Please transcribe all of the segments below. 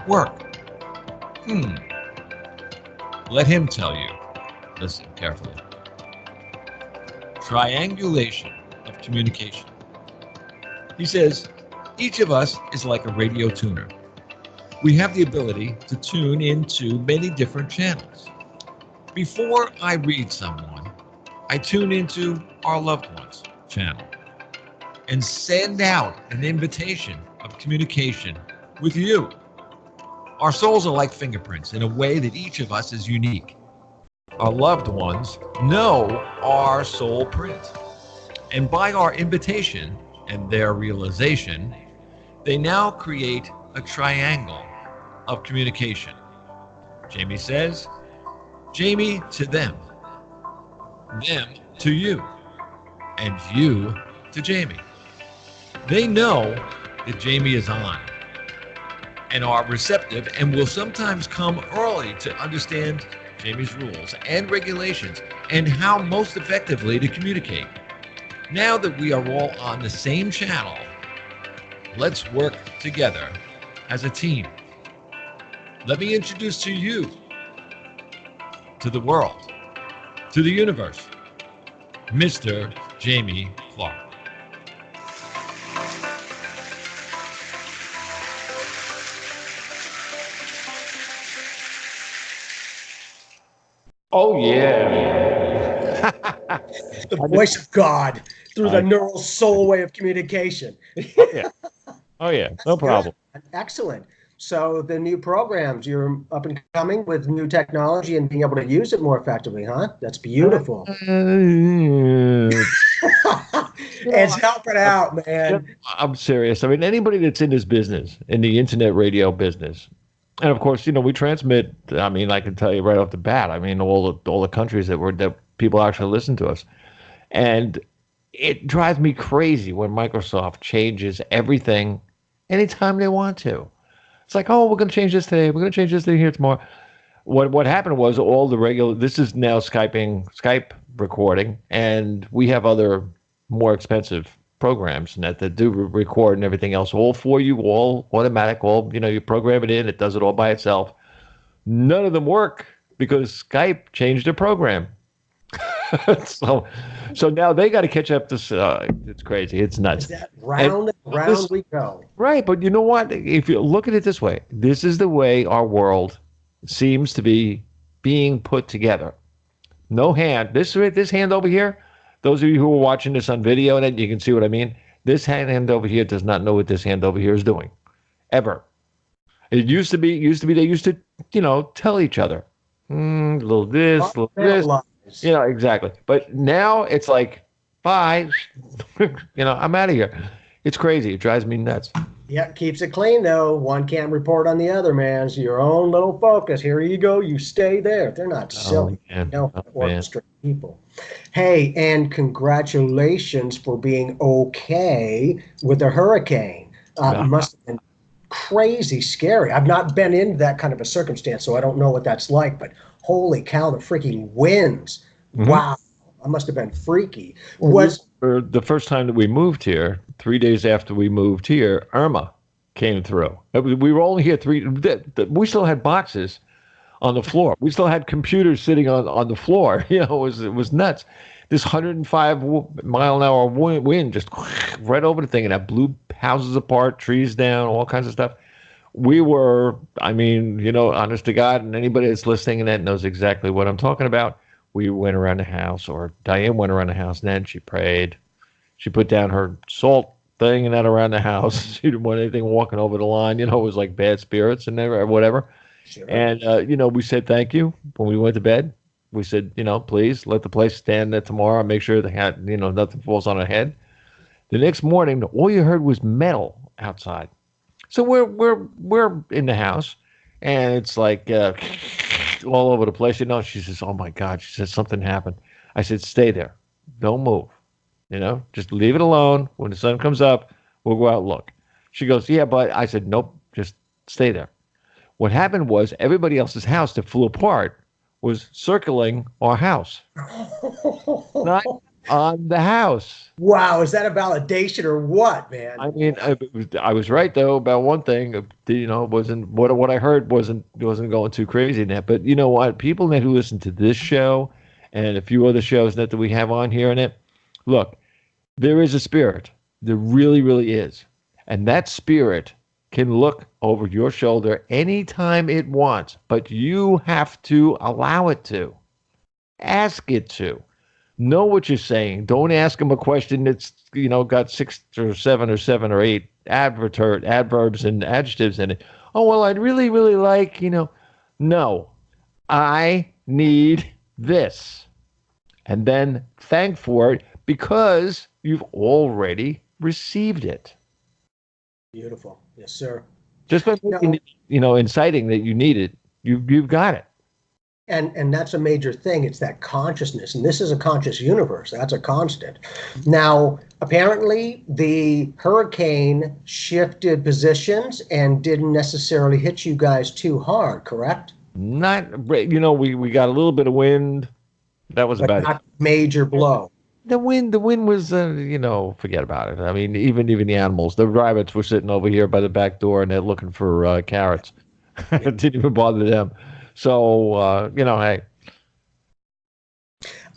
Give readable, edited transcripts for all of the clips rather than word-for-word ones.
work? Let him tell you. Listen carefully. Triangulation of communication. He says, each of us is like a radio tuner. We have the ability to tune into many different channels. Before I read someone, I tune into our loved ones channel and send out an invitation of communication with you. Our souls are like fingerprints in a way that each of us is unique. Our loved ones know our soul print. And by our invitation and their realization, they now create a triangle of communication. Jamie says, Jamie to them to you, and you to Jamie. They know that Jamie is on and are receptive and will sometimes come early to understand Jamie's rules and regulations and how most effectively to communicate. Now that we are all on the same channel, let's work together as a team. Let me introduce to you, to the world, to the universe, Mr. Jamie Clark. Oh, yeah. The voice of God through the neural soul way of communication. Oh, yeah. No problem. Good. Excellent. So the new programs, you're up and coming with new technology and being able to use it more effectively, huh? That's beautiful. It's helping out, man. I'm serious. I mean, anybody that's in this business, in the internet radio business, and of course, we transmit. I mean, I can tell you right off the bat. I mean, all the countries that people actually listen to us, and it drives me crazy when Microsoft changes everything anytime they want to. It's like, oh, we're going to change this today. We're going to change this thing here tomorrow. What happened was all the regular. This is now Skype recording, and we have other more expensive programs that do record and everything else, all for you, all automatic, all, you program it in, it does it all by itself. None of them work because Skype changed their program. so now they got to catch up to, it's crazy. It's nuts. Is that round and round we go. Right. But you know what? If you look at it this way, this is the way our world seems to be being put together. No hand. This hand over here, those of you who are watching this on video, and you can see what I mean. This hand over here does not know what this hand over here is doing, ever. It used to be they used to, tell each other, a little this, a little this, exactly. But now it's like, bye, I'm out of here. It's crazy. It drives me nuts. Yeah, keeps it clean though. One can't report on the other, man. It's your own little focus. Here you go. You stay there. They're not silly. Orchestrate people. Hey, and congratulations for being okay with the hurricane. It must have been crazy scary. I've not been in that kind of a circumstance, so I don't know what that's like. But holy cow, the freaking winds! Mm-hmm. Wow, that must have been freaky. For the first time that we moved here, 3 days after we moved here, Irma came through. We were only here we still had boxes on the floor. We still had computers sitting on the floor. It was nuts. This 105-mile-an-hour wind just right over the thing, and that blew houses apart, trees down, all kinds of stuff. We were, honest to God, and anybody that's listening and that knows exactly what I'm talking about. We went around the house, or Diane went around the house, and then she prayed. She put down her salt thing and that around the house. She didn't want anything walking over the line. It was like bad spirits and whatever. Sure. And, we said thank you when we went to bed. We said, please let the place stand there tomorrow. Make sure nothing falls on our head. The next morning, all you heard was metal outside. So we're in the house, and it's like all over the place. She says, oh, my God. She says, something happened. I said, stay there. Don't move. Just leave it alone. When the sun comes up, we'll go out and look. She goes, yeah, but I said, nope, just stay there. What happened was everybody else's house that flew apart was circling our house. on the house. Wow, is that a validation or what, man? I mean, I was right though about one thing. You know, wasn't what I heard wasn't going too crazy in that. But you know what? People that who listen to this show and a few other shows that we have on here in it, look, there is a spirit. There really, really is, and that spirit can look over your shoulder anytime it wants, but you have to allow it to. Ask it to. Know what you're saying. Don't ask them a question that's got 6 or 7 or 8 adverbs and adjectives in it. Oh well, I'd really really like No, I need this, and then thank for it because you've already received it. Beautiful, yes, sir. Just by making it, inciting that you need it, you've got it. And that's a major thing. It's that consciousness. And this is a conscious universe. That's a constant. Now, apparently, the hurricane shifted positions and didn't necessarily hit you guys too hard, correct? Not, we got a little bit of wind. That was but about not it. Major blow. The wind was, forget about it. I mean, even the animals, the rabbits were sitting over here by the back door and they're looking for carrots. It didn't even bother them. So, hey.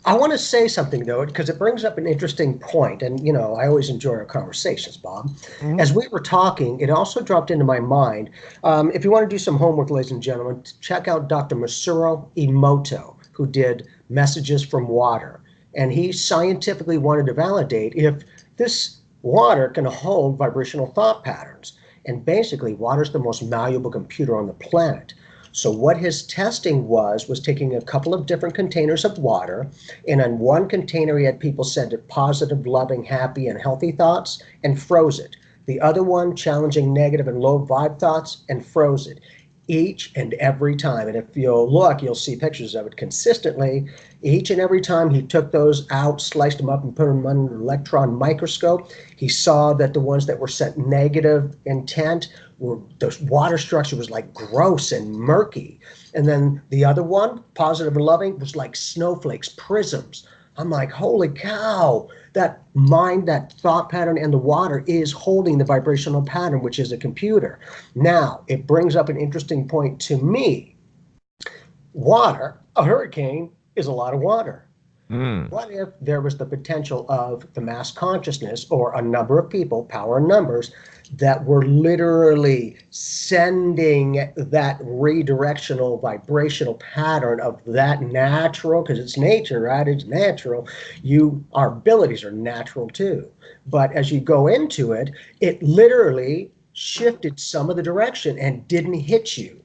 I want to say something, though, because it brings up an interesting point. And, I always enjoy our conversations, Bob. Mm-hmm. As we were talking, it also dropped into my mind. If you want to do some homework, ladies and gentlemen, check out Dr. Masaru Emoto, who did Messages from Water. And he scientifically wanted to validate if this water can hold vibrational thought patterns. And basically, water is the most malleable computer on the planet. So what his testing was taking a couple of different containers of water, and on one container he had people send it positive, loving, happy, and healthy thoughts, and froze it. The other one, challenging, negative, and low vibe thoughts, and froze it. Each and every time. And if you'll look, you'll see pictures of it consistently. Each and every time he took those out, sliced them up, and put them under an electron microscope, he saw that the ones that were sent negative intent the water structure was like gross and murky. And then the other one, positive and loving, was like snowflakes, prisms. I'm like, holy cow, that mind, that thought pattern, and the water is holding the vibrational pattern, which is a computer. Now, it brings up an interesting point to me. Water, a hurricane, is a lot of water. What if there was the potential of the mass consciousness or a number of people, power in numbers, that were literally sending that redirectional vibrational pattern of that natural, because it's nature, right? It's natural. Our abilities are natural too. But as you go into it, it literally shifted some of the direction and didn't hit you.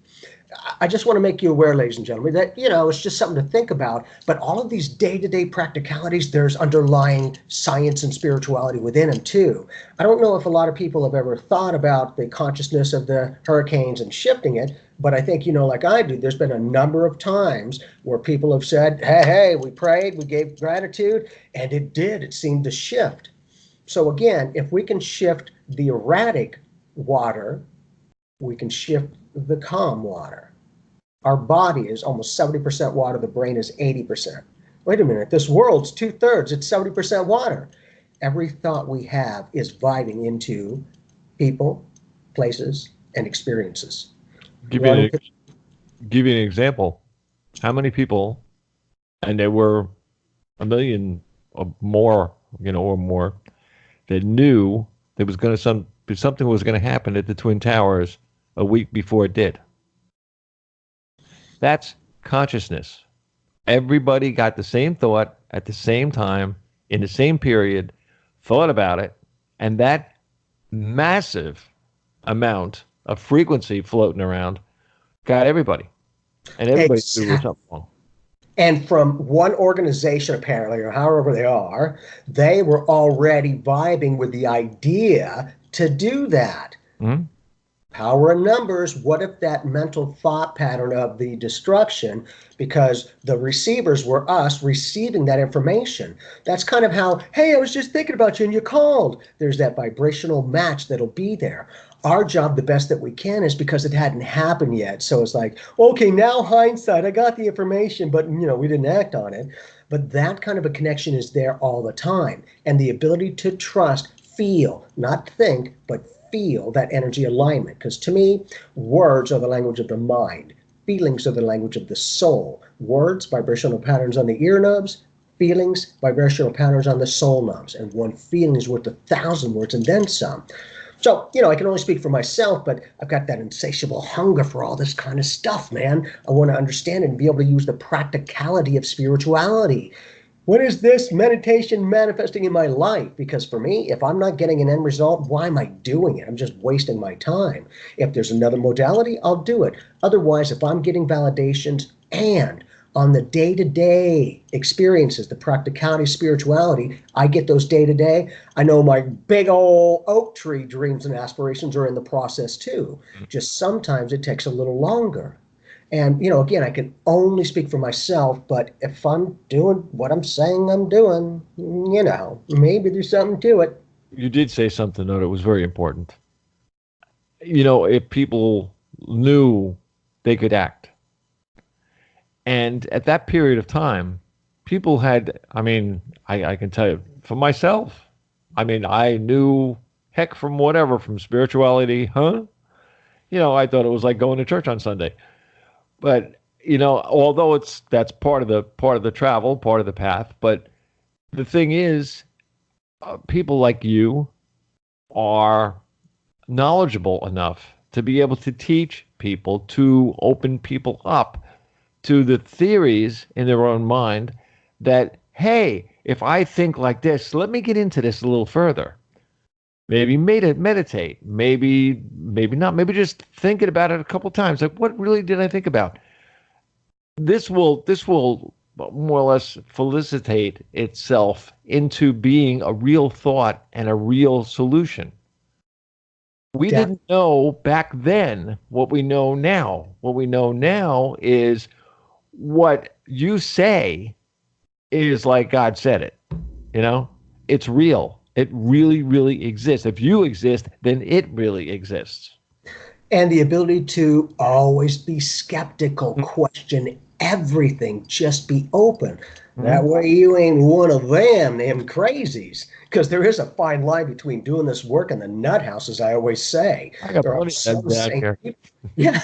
I just want to make you aware, ladies and gentlemen, that, it's just something to think about. But all of these day-to-day practicalities, there's underlying science and spirituality within them, too. I don't know if a lot of people have ever thought about the consciousness of the hurricanes and shifting it. But I think, like I do, there's been a number of times where people have said, hey, we prayed, we gave gratitude, and it did. It seemed to shift. So again, if we can shift the erratic water, we can shift the calm water. Our body is almost 70% water. The brain is 80%. Wait a minute. This world's 2/3. It's 70% water. Every thought we have is vibing into people, places, and experiences. Give you an example. How many people, and there were 1 million or more, or more, that knew there was going to something was going to happen at the Twin Towers a week before it did. That's consciousness. Everybody got the same thought at the same time, in the same period, thought about it, and that massive amount of frequency floating around got everybody. And everybody knew something wrong. And from one organization, apparently, or however they are, they were already vibing with the idea to do that. Mm-hmm. Power in numbers. What if that mental thought pattern of the destruction, because the receivers were us receiving that information? That's kind of how, hey, I was just thinking about you and you called. There's that vibrational match that'll be there. Our job, the best that we can, is because it hadn't happened yet. So it's like, okay, now hindsight, I got the information, but we didn't act on it. but that kind of a connection is there all the time. And the ability to trust, feel, not think, but feel that energy alignment. Because to me, words are the language of the mind. Feelings are the language of the soul. Words, vibrational patterns on the ear knobs. Feelings, vibrational patterns on the soul knobs. And one feeling is worth 1,000 words and then some. So, I can only speak for myself, but I've got that insatiable hunger for all this kind of stuff, man. I want to understand it and be able to use the practicality of spirituality. When is this meditation manifesting in my life? Because for me, if I'm not getting an end result, why am I doing it? I'm just wasting my time. If there's another modality, I'll do it. Otherwise, if I'm getting validations and on the day-to-day experiences, the practicality, spirituality, I get those day-to-day. I know my big old oak tree dreams and aspirations are in the process too. Just sometimes it takes a little longer. And, again, I can only speak for myself, but if I'm doing what I'm saying I'm doing, maybe there's something to it. You did say something, though, that was very important. If people knew they could act. And at that period of time, people had, I can tell you, for myself, I knew heck from whatever, from spirituality, I thought it was like going to church on Sunday. But, although that's part of the travel, part of the path, but the thing is, people like you are knowledgeable enough to be able to teach people, to open people up to the theories in their own mind that, hey, if I think like this, let me get into this a little further. Maybe meditate, maybe not, maybe just thinking about it a couple times. Like, what really did I think about? This will more or less felicitate itself into being a real thought and a real solution. We didn't know back then what we know now. What we know now is what you say is like God said it. It's real. It really, really exists. If you exist, then it really exists. And the ability to always be skeptical, question everything, just be open. That way you ain't one of them crazies. Because there is a fine line between doing this work and the nut house, as I always say. I got there plenty of that here. Yeah.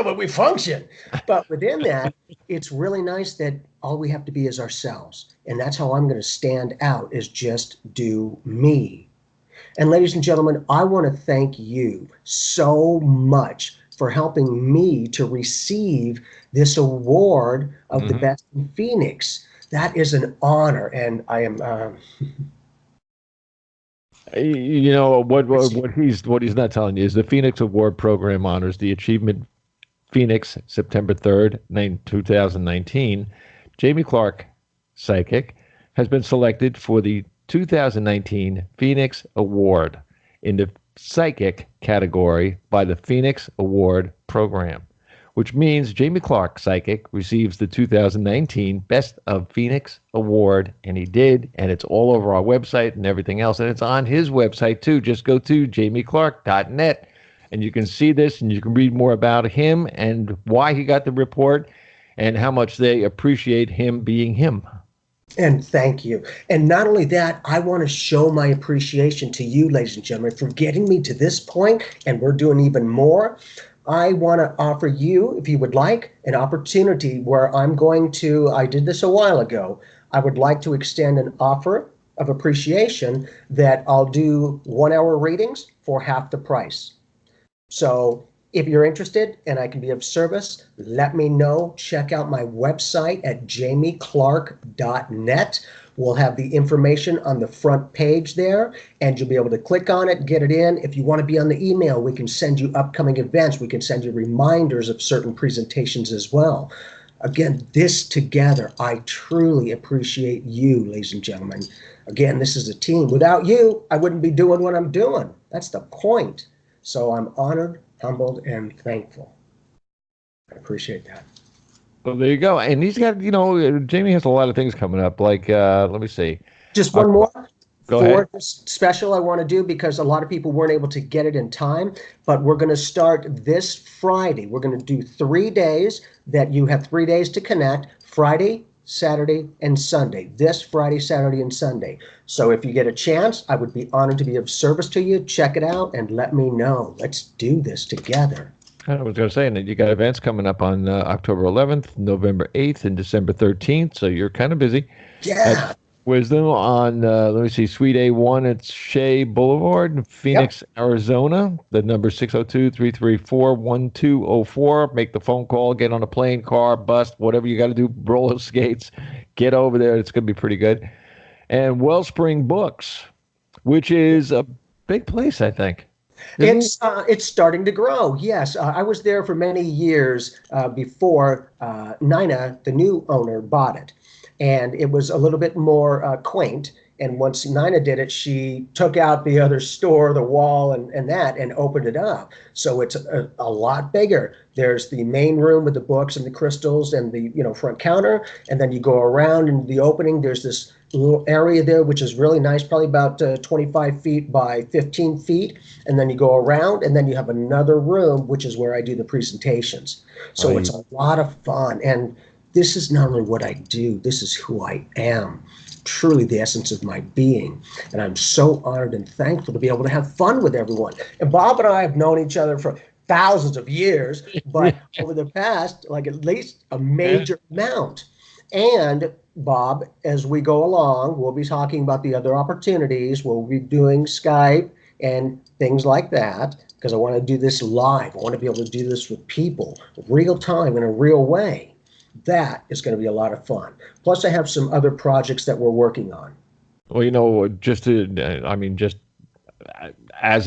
But we function. But within that, it's really nice that all we have to be is ourselves. And that's how I'm going to stand out, is just do me. And ladies and gentlemen, I want to thank you so much for helping me to receive this award of the best in Phoenix. That is an honor, and I am. What he's not telling you is the Phoenix Award program honors the Achievement Phoenix, September 3rd, 2019. Jamie Clark, psychic, has been selected for the 2019 Phoenix Award in the psychic category by the Phoenix Award program, which means Jamie Clark, psychic, receives the 2019 Best of Phoenix Award, and he did, and it's all over our website and everything else, and it's on his website too. Just go to jamieclark.net, and you can see this, and you can read more about him and why he got the report and how much they appreciate him being him. And thank you. And not only that, I want to show my appreciation to you, ladies and gentlemen, for getting me to this point, and we're doing even more. I want to offer you, if you would like, an opportunity where I did this a while ago, I would like to extend an offer of appreciation that I'll do 1-hour readings for half the price. So if you're interested and I can be of service, let me know. Check out my website at jamieclark.net. We'll have the information on the front page there, and you'll be able to click on it, get it in. If you want to be on the email, we can send you upcoming events. We can send you reminders of certain presentations as well. Again, this together, I truly appreciate you, ladies and gentlemen. Again, this is a team. Without you, I wouldn't be doing what I'm doing. That's the point. So I'm honored, humbled, and thankful. I appreciate that. Well, there you go. And he's got, Jamie has a lot of things coming up. Like, let me see. Just one more. Go ahead. This special I want to do, because a lot of people weren't able to get it in time, but we're going to start this Friday. We're going to do 3 days that you have 3 days to connect. Friday, Saturday, and Sunday. This Friday, Saturday, and Sunday. So if you get a chance, I would be honored to be of service to you. Check it out and let me know. Let's do this together. I was going to say, and you got events coming up on October 11th, November 8th, and December 13th. So you're kind of busy. Yeah. At Wisdom on, let me see, Suite A1 at Shea Boulevard, Phoenix, Arizona. The number 602-334-1204. Make the phone call, get on a plane, car, bus, whatever you got to do, roller skates. Get over there. It's going to be pretty good. And Wellspring Books, which is a big place, I think. It's starting to grow. Yes, I was there for many years before Nina, the new owner, bought it, and it was a little bit more quaint. And once Nina did it, she took out the other store, the wall, and opened it up. So it's a lot bigger. There's the main room with the books and the crystals and the front counter, and then you go around in the opening. There's this little area there, which is really nice, probably about 25 feet by 15 feet. And then you go around, and then you have another room, which is where I do the presentations. So it's a lot of fun. And this is not only what I do, this is who I am. Truly the essence of my being. And I'm so honored and thankful to be able to have fun with everyone. And Bob and I have known each other for thousands of years, but over the past, like at least a major amount. And Bob, as we go along, we'll be talking about the other opportunities. We'll be doing Skype and things like that, because I want to do this live. I want to be able to do this with people, real time, in a real way. That is going to be a lot of fun. Plus, I have some other projects that we're working on. Well, just as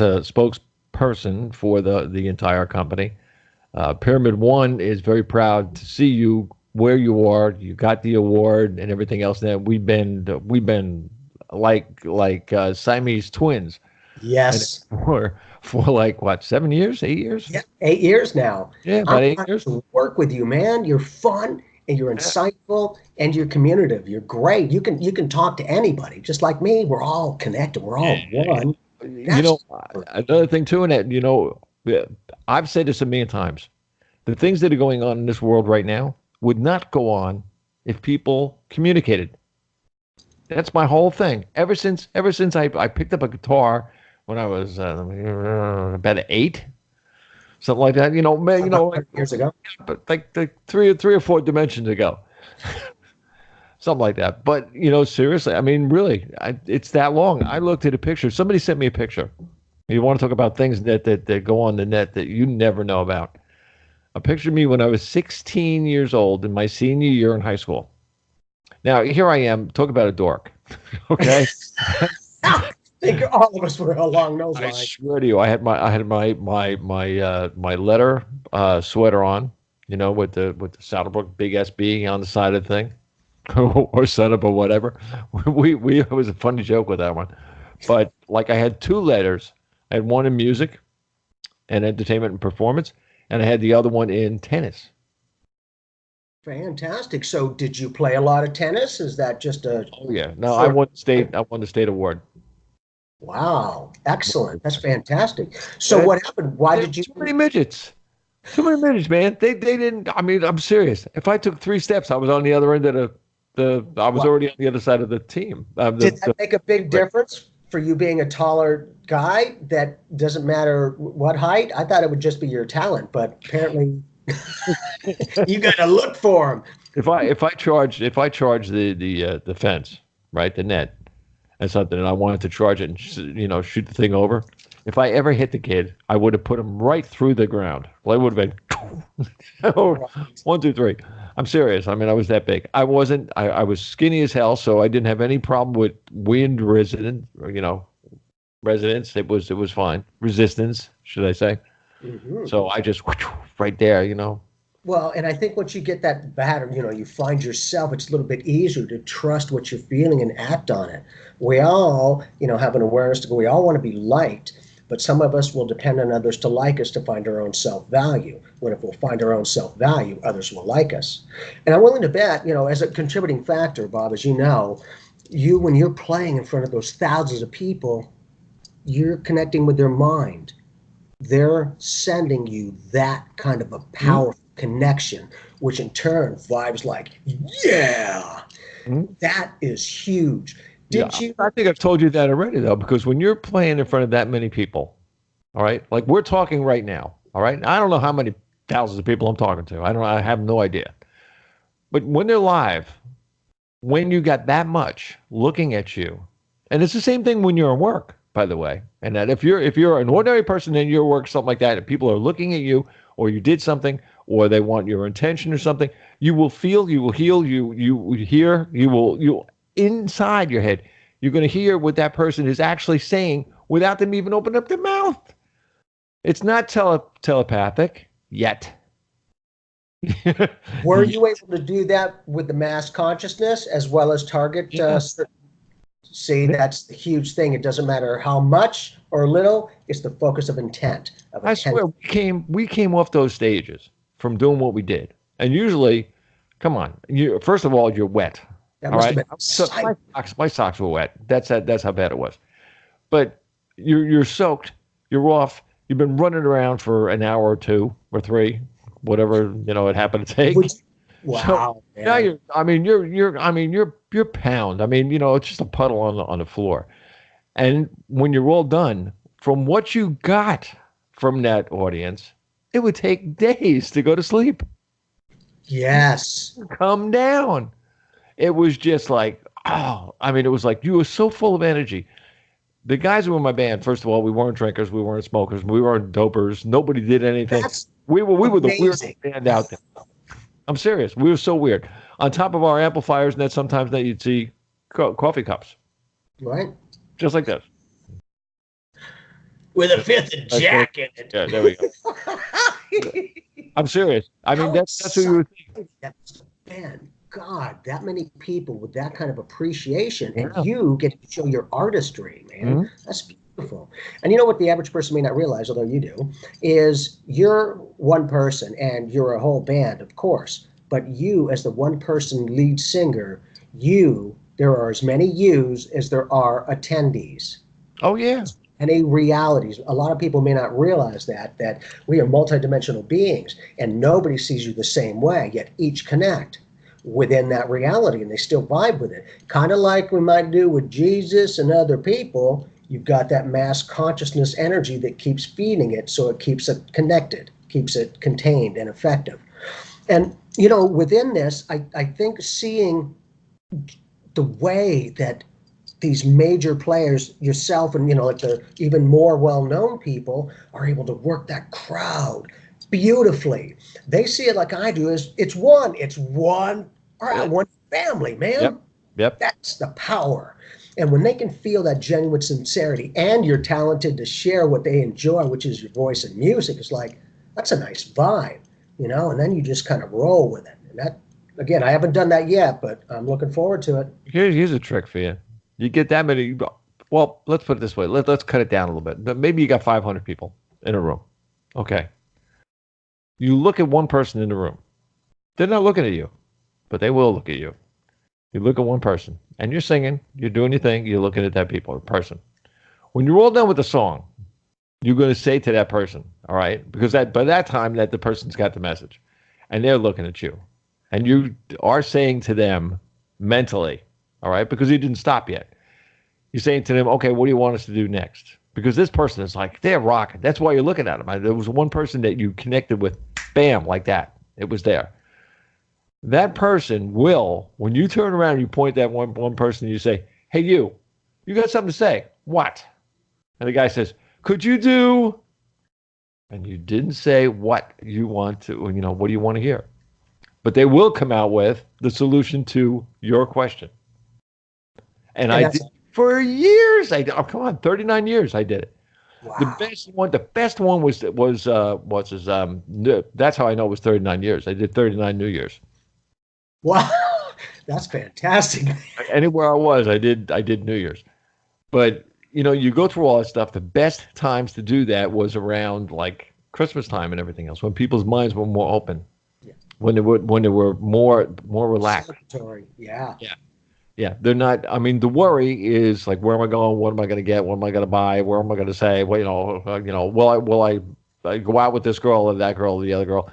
a spokesperson for the entire company, Pyramid One is very proud to see you where you are. You got the award and everything else. That we've been like Siamese twins. Yes. For like what, 7 years, 8 years? Yeah, 8 years now. Yeah, about 8 years. To work with you, man. You're fun and you're insightful and you're communicative. You're great. You can talk to anybody, just like me. We're all connected. We're all one. Another thing too, and I've said this a million times. The things that are going on in this world right now would not go on if people communicated. That's my whole thing. Ever since I picked up a guitar when I was about 8, something like that. Years ago, but like three or four dimensions ago, something like that. But seriously, I mean, really, it's that long. I looked at a picture. Somebody sent me a picture. You want to talk about things that go on the net that you never know about? A picture of me when I was 16 years old in my senior year in high school. Now here I am. Talk about a dork. Okay. I think all of us were along those lines. I swear to you, I had my letter sweater on, with the Saddlebrook Big SB on the side of the thing, or setup or whatever. It was a funny joke with that one, but like I had 2 letters. I had one in music and entertainment and performance, and I had the other one in tennis. Fantastic. So did you play a lot of tennis? Is that just a... Oh yeah. No, I won the state award. Wow. Excellent. That's fantastic. So what happened? Why did you... Too many midgets, man. They didn't... I mean, I'm serious. If I took 3 steps, I was on the other end of I was already on the other side of the team. Did that make a big difference for you being a taller guy? That doesn't matter what height? I thought it would just be your talent, but apparently... you got to look for them. If I charge the fence, right, the net, and something, and I wanted to charge it and shoot the thing over, if I ever hit the kid, I would have put him right through the ground. Well, it would have been 1, 2, 3. I'm serious. I mean, I was that big. I wasn't. I was skinny as hell, so I didn't have any problem with wind resistance. It was fine. Resistance, should I say? Mm-hmm. So I just right there, Well, and I think once you get that pattern, you find yourself, it's a little bit easier to trust what you're feeling and act on it. We all, have an awareness to go, we all want to be liked, but some of us will depend on others to like us to find our own self-value. When if we'll find our own self-value, others will like us. And I'm willing to bet, as a contributing factor, Bob, as you know, when you're playing in front of those thousands of people, you're connecting with their mind. They're sending you that kind of a powerful connection, which in turn vibes like, yeah, that is huge. Did you? I think I've told you that already, though, because when you're playing in front of that many people, all right, like we're talking right now, all right, I don't know how many thousands of people I'm talking to. I have no idea. But when they're live, when you got that much looking at you, and it's the same thing when you're at work, by the way, and that if you're an ordinary person in your work, something like that, and people are looking at you, or you did something, or they want your attention or something, you will feel, you will heal, you hear, you inside your head, you're going to hear what that person is actually saying without them even opening up their mouth. It's not telepathic yet. Were you able to do that with the mass consciousness as well as target? See, that's the huge thing. It doesn't matter how much or little, it's the focus of intent. I swear, we came off those stages from doing what we did. And usually, come on, first of all, you're wet. That must have been my socks were wet. That's how bad it was. But you're soaked, you're off, you've been running around for an hour or two or three, whatever, it happened to take. Wow. So now you're pound. It's just a puddle on the floor. And when you're all done, from what you got from that audience, it would take days to go to sleep. Yes. Come down. It was just like, it was like you were so full of energy. The guys who were in my band, first of all, we weren't drinkers, we weren't smokers, we weren't dopers. Nobody did anything. We were the weirdest band out there. I'm serious. We were so weird. On top of our amplifiers, and then sometimes that you'd see coffee cups. Right. Just like this. With a fifth of Jack in it. Yeah, there we go. I'm serious. That's who you would think. Man, God, that many people with that kind of appreciation, and you get to show your artistry, man. Mm-hmm. That's beautiful. And you know what the average person may not realize, although you do, is you're one person and you're a whole band, of course. But you, as the one person lead singer, there are as many yous as there are attendees. Oh, yeah. Any realities. A lot of people may not realize that we are multidimensional beings and nobody sees you the same way, yet each connect within that reality and they still vibe with it. Kind of like we might do with Jesus and other people. You've got that mass consciousness energy that keeps feeding it, so it keeps it connected, keeps it contained and effective. And, within this, I think seeing the way that these major players, yourself and, like the even more well-known people, are able to work that crowd beautifully. They see it like I do, as it's one family, man. Yep. That's the power. And when they can feel that genuine sincerity and you're talented to share what they enjoy, which is your voice and music, it's like, that's a nice vibe, and then you just kind of roll with it. And that, again, I haven't done that yet, but I'm looking forward to it. Here's a trick for you. You get that many, well, let's put it this way. Let's cut it down a little bit. Maybe you got 500 people in a room. Okay. You look at one person in the room. They're not looking at you, but they will look at you. You look at one person, and you're singing, you're doing your thing, you're looking at that person. When you're all done with the song, you're going to say to that person, all right, because by that time that the person's got the message, and they're looking at you, and you are saying to them mentally, all right, because you didn't stop yet. You're saying to them, okay, what do you want us to do next? Because this person is like, they're rocking. That's why you're looking at them. There was one person that you connected with, bam, like that. It was there. That person will, when you turn around and you point that one person and you say, hey, you got something to say. What? And the guy says, could you do? And you didn't say what you want to, what do you want to hear? But they will come out with the solution to your question. And I did for years. 39 years I did it. Wow. The best one was that's how I know it was 39 years. I did 39 New Year's. Wow, that's fantastic. Anywhere I was, I did New Year's. But you go through all that stuff. The best times to do that was around like Christmas time and everything else, when people's minds were more open, when they were more relaxed. Yeah. They're not. The worry is like, where am I going? What am I going to get? What am I going to buy? Where am I going to say? Well, will I go out with this girl or that girl or the other girl?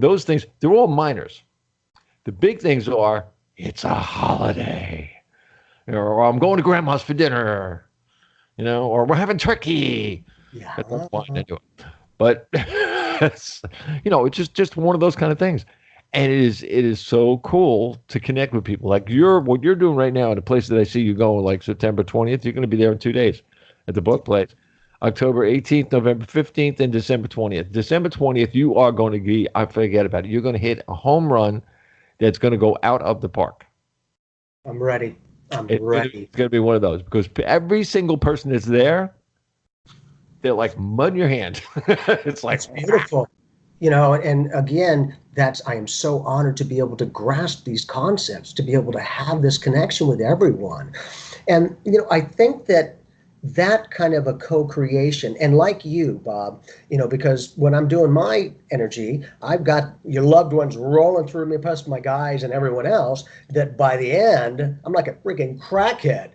those things, they're all minors. The big things are, it's a holiday, or I'm going to grandma's for dinner, or we're having turkey. Yeah. That's fine anyway. But it's just one of those kind of things. And it is so cool to connect with people. Like what you're doing right now in a place that I see you going, like September 20th, you're going to be there in 2 days at the book place. October 18th, November 15th, and December 20th. December 20th, you are going to be, I forget about it, you're going to hit a home run that's going to go out of the park. I'm ready. I'm ready. It's going to be one of those, because every single person that's there, they're like mud in your hand. It's like, it's beautiful. And again, I am so honored to be able to grasp these concepts, to be able to have this connection with everyone. And, I think that kind of a co-creation, and like you, Bob, because when I'm doing my energy, I've got your loved ones rolling through me, plus my guys and everyone else, that by the end, I'm like a freaking crackhead.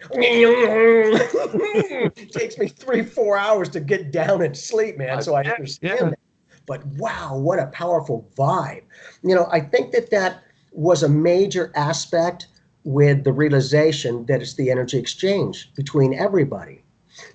It takes me 3-4 hours to get down and sleep, man. So I understand that. But wow, what a powerful vibe. I think that was a major aspect with the realization that it's the energy exchange between everybody.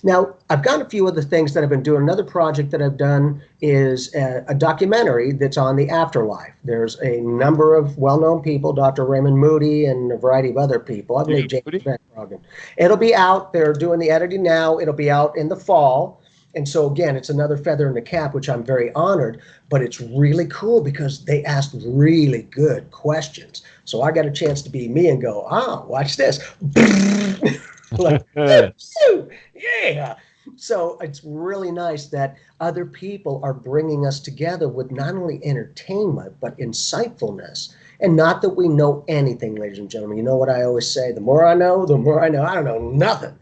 Now, I've got a few other things that I've been doing. Another project that I've done is a documentary that's on the afterlife. There's a number of well-known people, Dr. Raymond Moody and a variety of other people. I believe James Van Rogan. It'll be out. They're doing the editing now. It'll be out in the fall. And so, again, it's another feather in the cap, which I'm very honored. But it's really cool because they asked really good questions. So I got a chance to be me and go, watch this. Like, yeah. So it's really nice that other people are bringing us together with not only entertainment, but insightfulness. And not that we know anything, ladies and gentlemen. You know what I always say? The more I know, the more I know. I don't know nothing,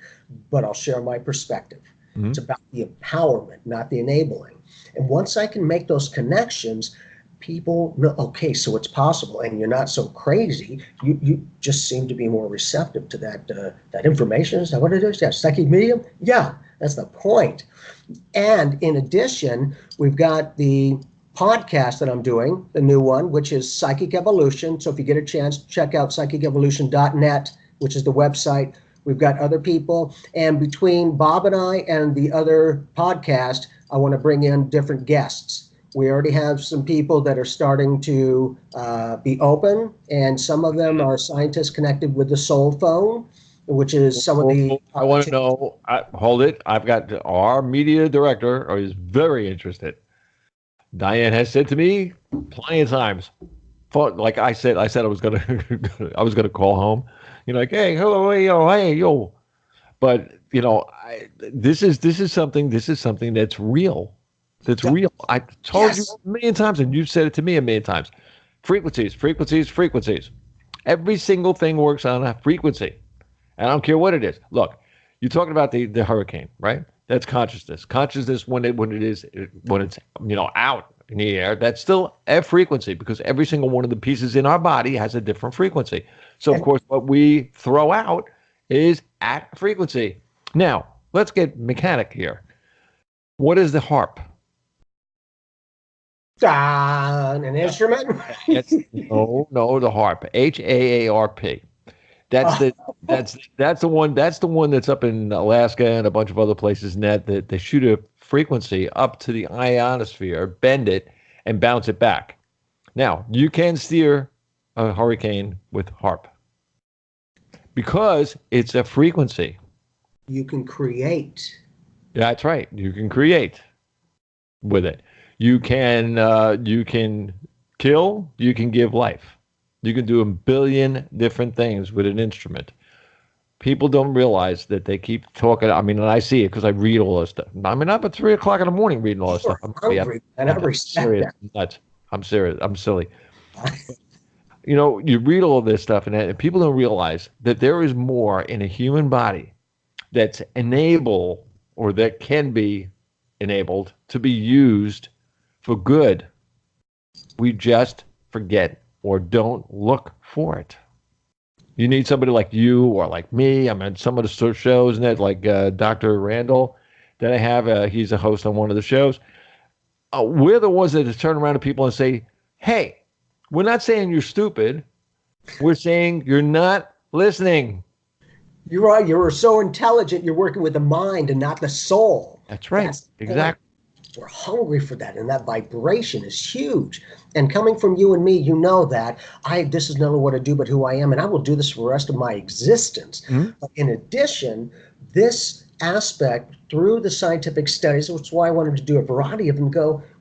but I'll share my perspective. Mm-hmm. It's about the empowerment, not the enabling. And once I can make those connections, people know, okay, so it's possible, and you're not so crazy. You just seem to be more receptive to that information. Is that what it is? Yeah, psychic medium? Yeah, that's the point. And in addition, we've got the podcast that I'm doing, the new one, which is Psychic Evolution. So if you get a chance, check out psychicevolution.net, which is the website. We've got other people. And between Bob and I and the other podcast, I want to bring in different guests. We already have some people that are starting to be open, and some of them are scientists connected with the soul phone, which is some of the... I want to know, hold it, I've got our media director is very interested. Diane has said to me plenty of times, like I said I was gonna call home, like, hey, hello, hey, yo. But this is something that's real. That's real. I told you a million times, and you've said it to me a million times. Frequencies. Every single thing works on a frequency. And I don't care what it is. Look, you're talking about the hurricane, right? That's consciousness. Consciousness when it's out in the air, that's still a frequency, because every single one of the pieces in our body has a different frequency. So of course what we throw out is at a frequency. Now, let's get mechanic here. What is the harp? An instrument? No, the harp. HAARP. That's the one that's up in Alaska and a bunch of other places, and that they shoot a frequency up to the ionosphere, bend it, and bounce it back. Now, you can steer a hurricane with harp because it's a frequency. You can create. That's right. You can create with it. You can kill. You can give life. You can do a billion different things with an instrument. People don't realize that they keep talking. I mean, and I see it because I read all this stuff. I mean, I'm at 3 o'clock in the morning reading all this stuff. I'm serious. I'm serious. I'm silly. You read all this stuff, and people don't realize that there is more in a human body that's enabled, or that can be enabled to be used for good. We just forget or don't look for it. You need somebody like you or like me. I'm at some of the shows, and that, like Dr. Randall that I have. He's a host on one of the shows. We're the ones that turn around to people and say, hey, we're not saying you're stupid. We're saying you're not listening. You're right. You're so intelligent. You're working with the mind and not the soul. That's right. That's Exactly. We're hungry for that, and that vibration is huge. And coming from you and me, you know that this is not only what I do, but who I am, and I will do this for the rest of my existence. Mm-hmm. But in addition, this aspect through the scientific studies, which is why I wanted to do a variety of them,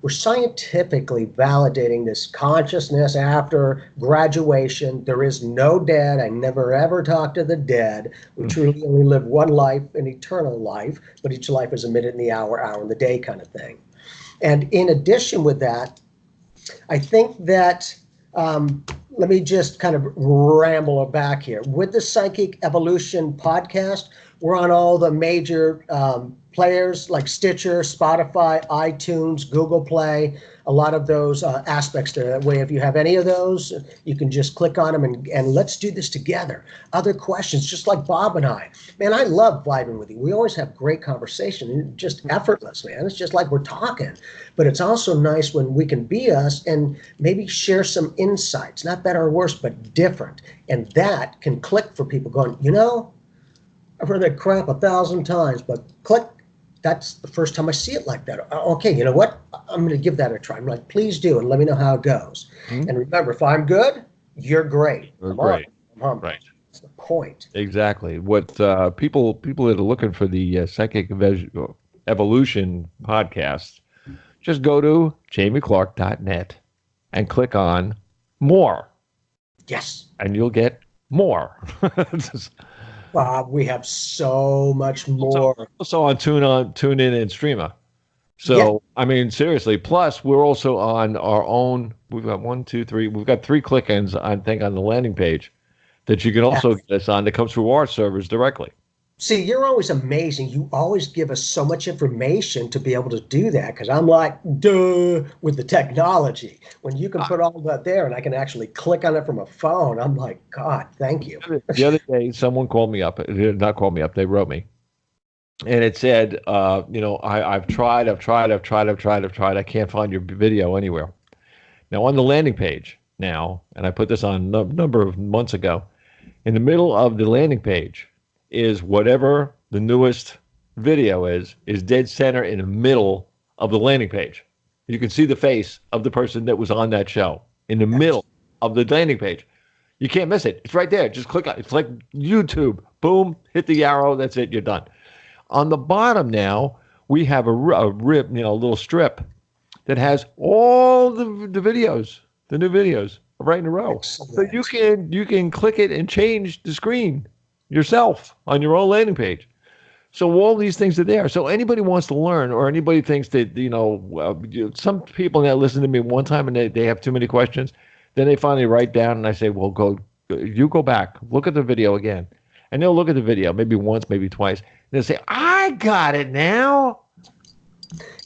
we're scientifically validating this consciousness after graduation. There is no dead. I never ever talk to the dead. We truly only live one life, an eternal life, but each life is a minute in the hour in the day kind of thing. And in addition with that, I think that, let me just kind of ramble back here. With the Psychic Evolution podcast, we're on all the major players like Stitcher, Spotify, iTunes, Google Play, a lot of those aspects there. That way, if you have any of those, you can just click on them and let's do this together. Other questions, just like Bob and I. Man, I love vibing with you. We always have great conversation. And just effortless, man. It's just like we're talking. But it's also nice when we can be us and maybe share some insights, not better or worse, but different. And that can click for people going, I've heard that crap 1,000 times, but click. That's the first time I see it like that. Okay, you know what? I'm going to give that a try. I'm like, please do, and let me know how it goes. Mm-hmm. And remember, if I'm good, you're great. I'm great. Right. That's the point. Exactly. What people that are looking for the Psychic Evolution podcast, just go to jamieclark.net and click on more. Yes. And you'll get more. We have so much more. Also on TuneIn and Streamer. So, yeah. I mean, seriously. Plus, we're also on our own. We've got 1, 2, 3. We've got 3 click-ins, I think, on the landing page that you can also get us on that comes through our servers directly. See, you're always amazing. You always give us so much information to be able to do that because I'm like, duh, with the technology. When you can put all that there and I can actually click on it from a phone, I'm like, God, thank you. The other day, someone called me up. Not called me up. They wrote me. And it said, I've tried. I can't find your video anywhere. Now, on the landing page now, and I put this on a number of months ago, in the middle of the landing page, is whatever the newest video is dead center in the middle of the landing page. You can see the face of the person that was on that show in the middle of the landing page. You can't miss it. It's right there. Just click on it. It's like YouTube. Boom, hit the arrow. That's it. You're done. On the bottom now, we have a little strip that has all the videos, the new videos right in a row. Excellent. So you can click it and change the screen yourself on your own landing page. So all these things are there. So anybody wants to learn, or anybody thinks that, some people that listen to me one time and they have too many questions, then they finally write down and I say, well, go back, look at the video again. And they'll look at the video maybe once, maybe twice. And they'll say, I got it now.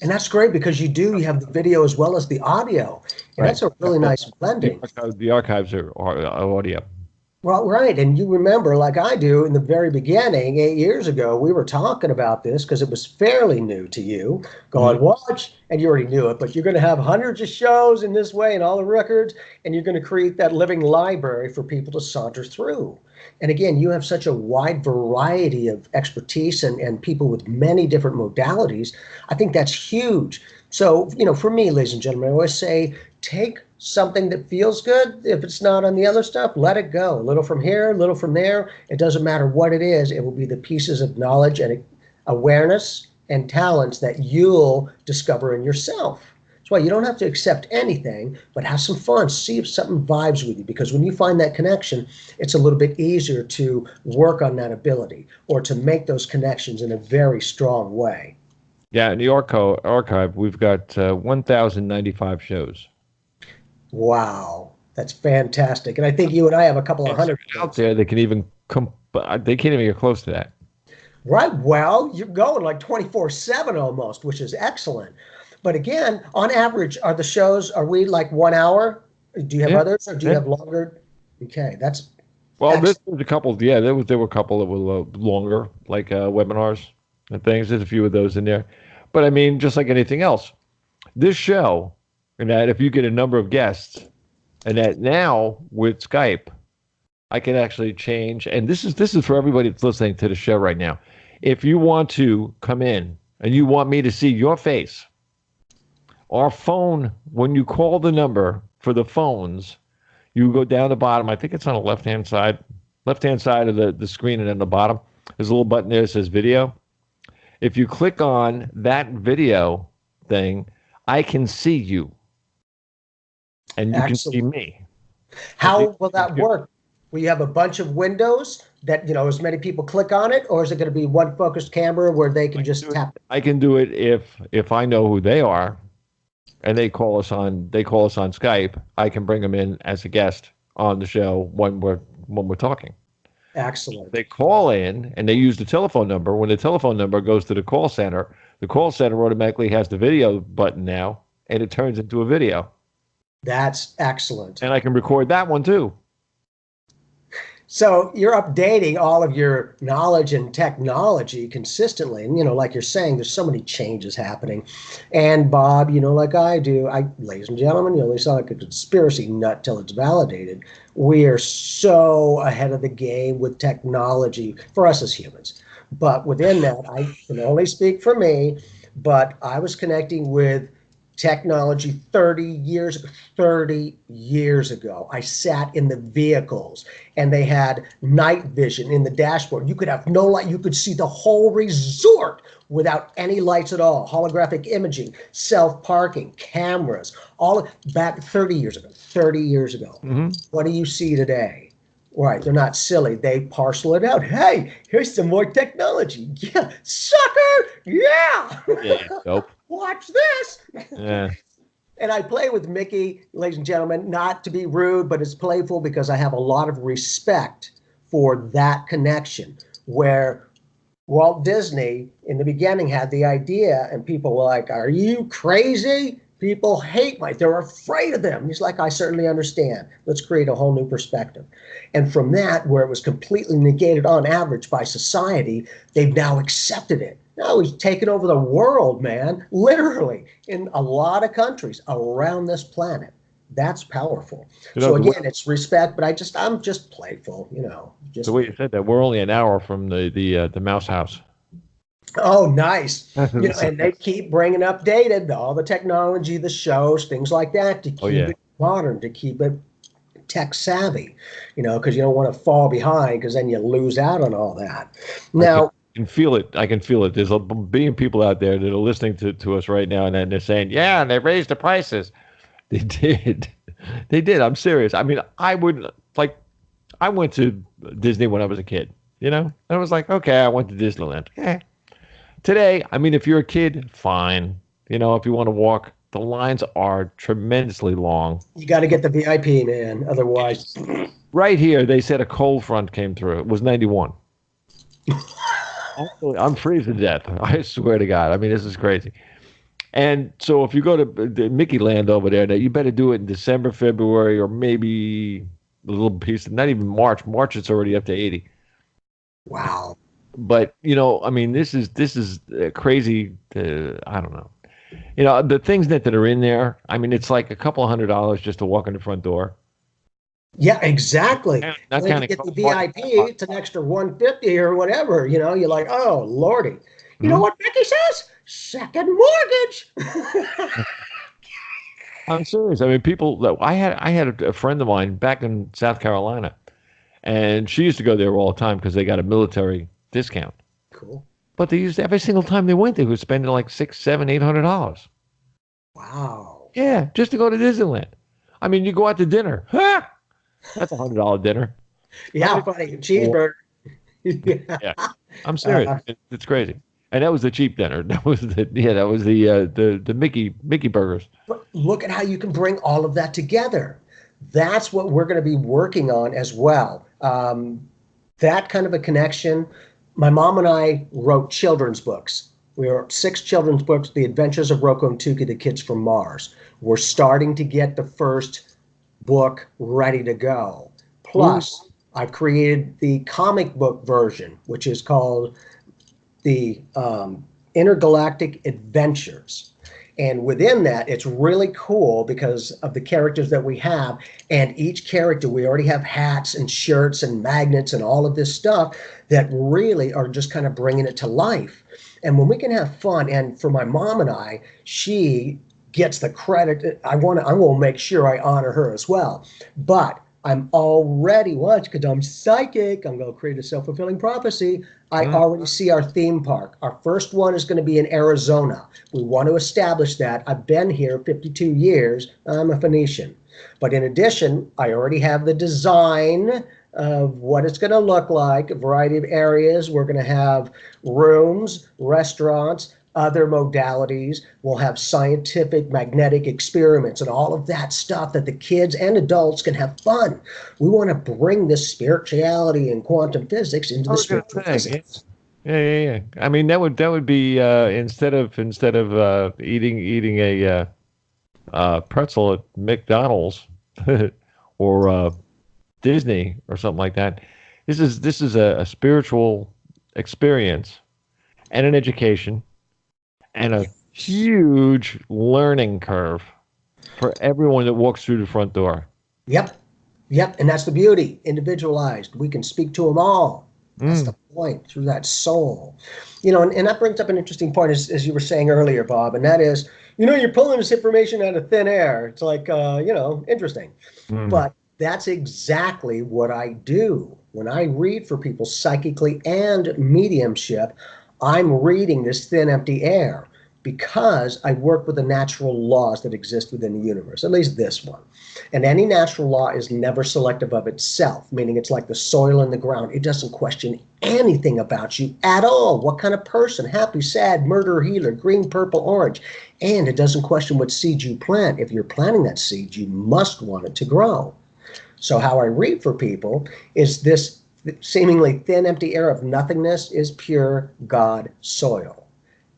And that's great because you have the video as well as the audio. And that's a really nice blending. The archives are audio. Well, right. And you remember, like I do, in the very beginning, 8 years ago, we were talking about this because it was fairly new to you. Go and watch, and you already knew it, but you're going to have hundreds of shows in this way and all the records, and you're going to create that living library for people to saunter through. And again, you have such a wide variety of expertise and people with many different modalities. I think that's huge. So, for me, ladies and gentlemen, I always say, take something that feels good. If it's not on the other stuff, let it go. A little from here, a little from there. It doesn't matter what it is. It will be the pieces of knowledge and awareness and talents that you'll discover in yourself. That's why you don't have to accept anything, but have some fun. See if something vibes with you, because when you find that connection, it's a little bit easier to work on that ability or to make those connections in a very strong way. Yeah, in the archive, we've got 1,095 shows. Wow, that's fantastic. And I think you and I have a couple of hundred out there that can even they can't even get close to that. Right. Well, you're going like 24/7 almost, which is excellent. But again, on average, are we like 1 hour? Do you have others, or do you have longer? Okay, that's there's a couple. Yeah, there were a couple that were longer, like webinars and things. There's a few of those in there. But I mean, just like anything else, this show and that if you get a number of guests, and that now with Skype, I can actually change. And this is for everybody that's listening to the show right now. If you want to come in and you want me to see your face, our phone, when you call the number for the phones, you go down the bottom. I think it's on the left-hand side of the screen, and then the bottom, there's a little button there that says video. If you click on that video thing, I can see you. And you can see me. How will that work? Will you have a bunch of windows that, as many people click on it, or is it going to be one focused camera where they can just tap? I can do it if I know who they are, and they call us on Skype. I can bring them in as a guest on the show when we're talking. Excellent. They call in and they use the telephone number. When the telephone number goes to the call center automatically has the video button now, and it turns into a video. That's excellent. And I can record that one too. So you're updating all of your knowledge and technology consistently. And, like you're saying, there's so many changes happening. And Bob, like I do, ladies and gentlemen, you sound like a conspiracy nut till it's validated. We are so ahead of the game with technology for us as humans. But within that, I can only speak for me, but I was connecting with technology 30 years ago. I sat in the vehicles and they had night vision in the dashboard. You could have no light. You could see the whole resort without any lights at all. Holographic imaging, self-parking, cameras, all back 30 years ago. Mm-hmm. What do you see today? Right, they're not silly. They parcel it out. Hey, here's some more technology. Yeah, sucker. Yeah. Nope. Watch this. Yeah. And I play with Mickey, ladies and gentlemen, not to be rude, but it's playful because I have a lot of respect for that connection where Walt Disney in the beginning had the idea and people were like, are you crazy? People hate Mike. They're afraid of them. He's like, I certainly understand. Let's create a whole new perspective. And from that, where it was completely negated on average by society, they've now accepted it. Now he's taken over the world, man, literally, in a lot of countries around this planet. That's powerful. So again, it's respect, but I'm just playful, Just the way you said that, we're only an hour from the Mouse House. Oh, nice. And they keep bringing updated all the technology, the shows, things like that to keep it modern, to keep it tech savvy, because you don't want to fall behind because then you lose out on all that. Now, I can feel it. There's a billion people out there that are listening to us right now, and they're saying, yeah, and they raised the prices. They did. I'm serious. I mean, I went to Disney when I was a kid, and I was like, okay, I went to Disneyland. Today, I mean, if you're a kid, fine. If you want to walk, the lines are tremendously long. You got to get the VIP, man. Otherwise. Right here, they said a cold front came through. It was 91. I'm freezing to death. I swear to God. I mean, this is crazy. And so if you go to the Mickey Land over there, you better do it in December, February, or maybe a little piece. Not even March. March, it's already up to 80. Wow. But, I mean, this is crazy. I don't know. The things that are in there, I mean, it's like a couple $100 just to walk in the front door. Yeah, exactly. And then you get the VIP, it's an extra $150 or whatever. You're like, oh, Lordy. You know what Becky says? Second mortgage. I'm serious. I mean, I had a friend of mine back in South Carolina, and she used to go there all the time because they got a military discount. Cool. But they used every single time they went, they were spending like $600, $700, $800. Wow. Yeah, just to go to Disneyland. I mean, you go out to dinner. Ha! That's $100 dinner. Yeah, funny cheeseburger. Yeah, I'm serious. It's crazy. And that was the cheap dinner. That was the Mickey burgers. But look at how you can bring all of that together. That's what we're going to be working on as well. That kind of a connection. My mom and I wrote children's books. We wrote 6 children's books, The Adventures of Rocco and Tuki, The Kids from Mars. We're starting to get the first book ready to go. Plus, I've created the comic book version, which is called the Intergalactic Adventures. And within that, it's really cool because of the characters that we have. And each character, we already have hats and shirts and magnets and all of this stuff that really are just kind of bringing it to life. And when we can have fun, and for my mom and I, she gets the credit. I will make sure I honor her as well. But I'm already, because I'm psychic, I'm going to create a self-fulfilling prophecy. I already see our theme park. Our first one is going to be in Arizona. We want to establish that. I've been here 52 years. I'm a Phoenician. But in addition, I already have the design of what it's going to look like, a variety of areas. We're going to have rooms, restaurants, other modalities. We'll have scientific magnetic experiments and all of that stuff that the kids and adults can have fun. We want to bring this spirituality and quantum physics into the spiritual physics. Yeah. I mean, that would be instead of eating a pretzel at McDonald's or Disney or something like that. This is a spiritual experience and an education and a huge learning curve for everyone that walks through the front door. Yep. And that's the beauty. Individualized. We can speak to them all. That's the point, through that soul. And that brings up an interesting point, as you were saying earlier, Bob, and that is, you're pulling this information out of thin air. It's like, interesting. But that's exactly what I do. When I read for people psychically and mediumship, I'm reading this thin, empty air because I work with the natural laws that exist within the universe, at least this one. And any natural law is never selective of itself, meaning it's like the soil in the ground. It doesn't question anything about you at all. What kind of person, happy, sad, murderer, healer, green, purple, orange. And it doesn't question what seed you plant. If you're planting that seed, you must want it to grow. So how I read for people is this seemingly thin, empty air of nothingness is pure God soil.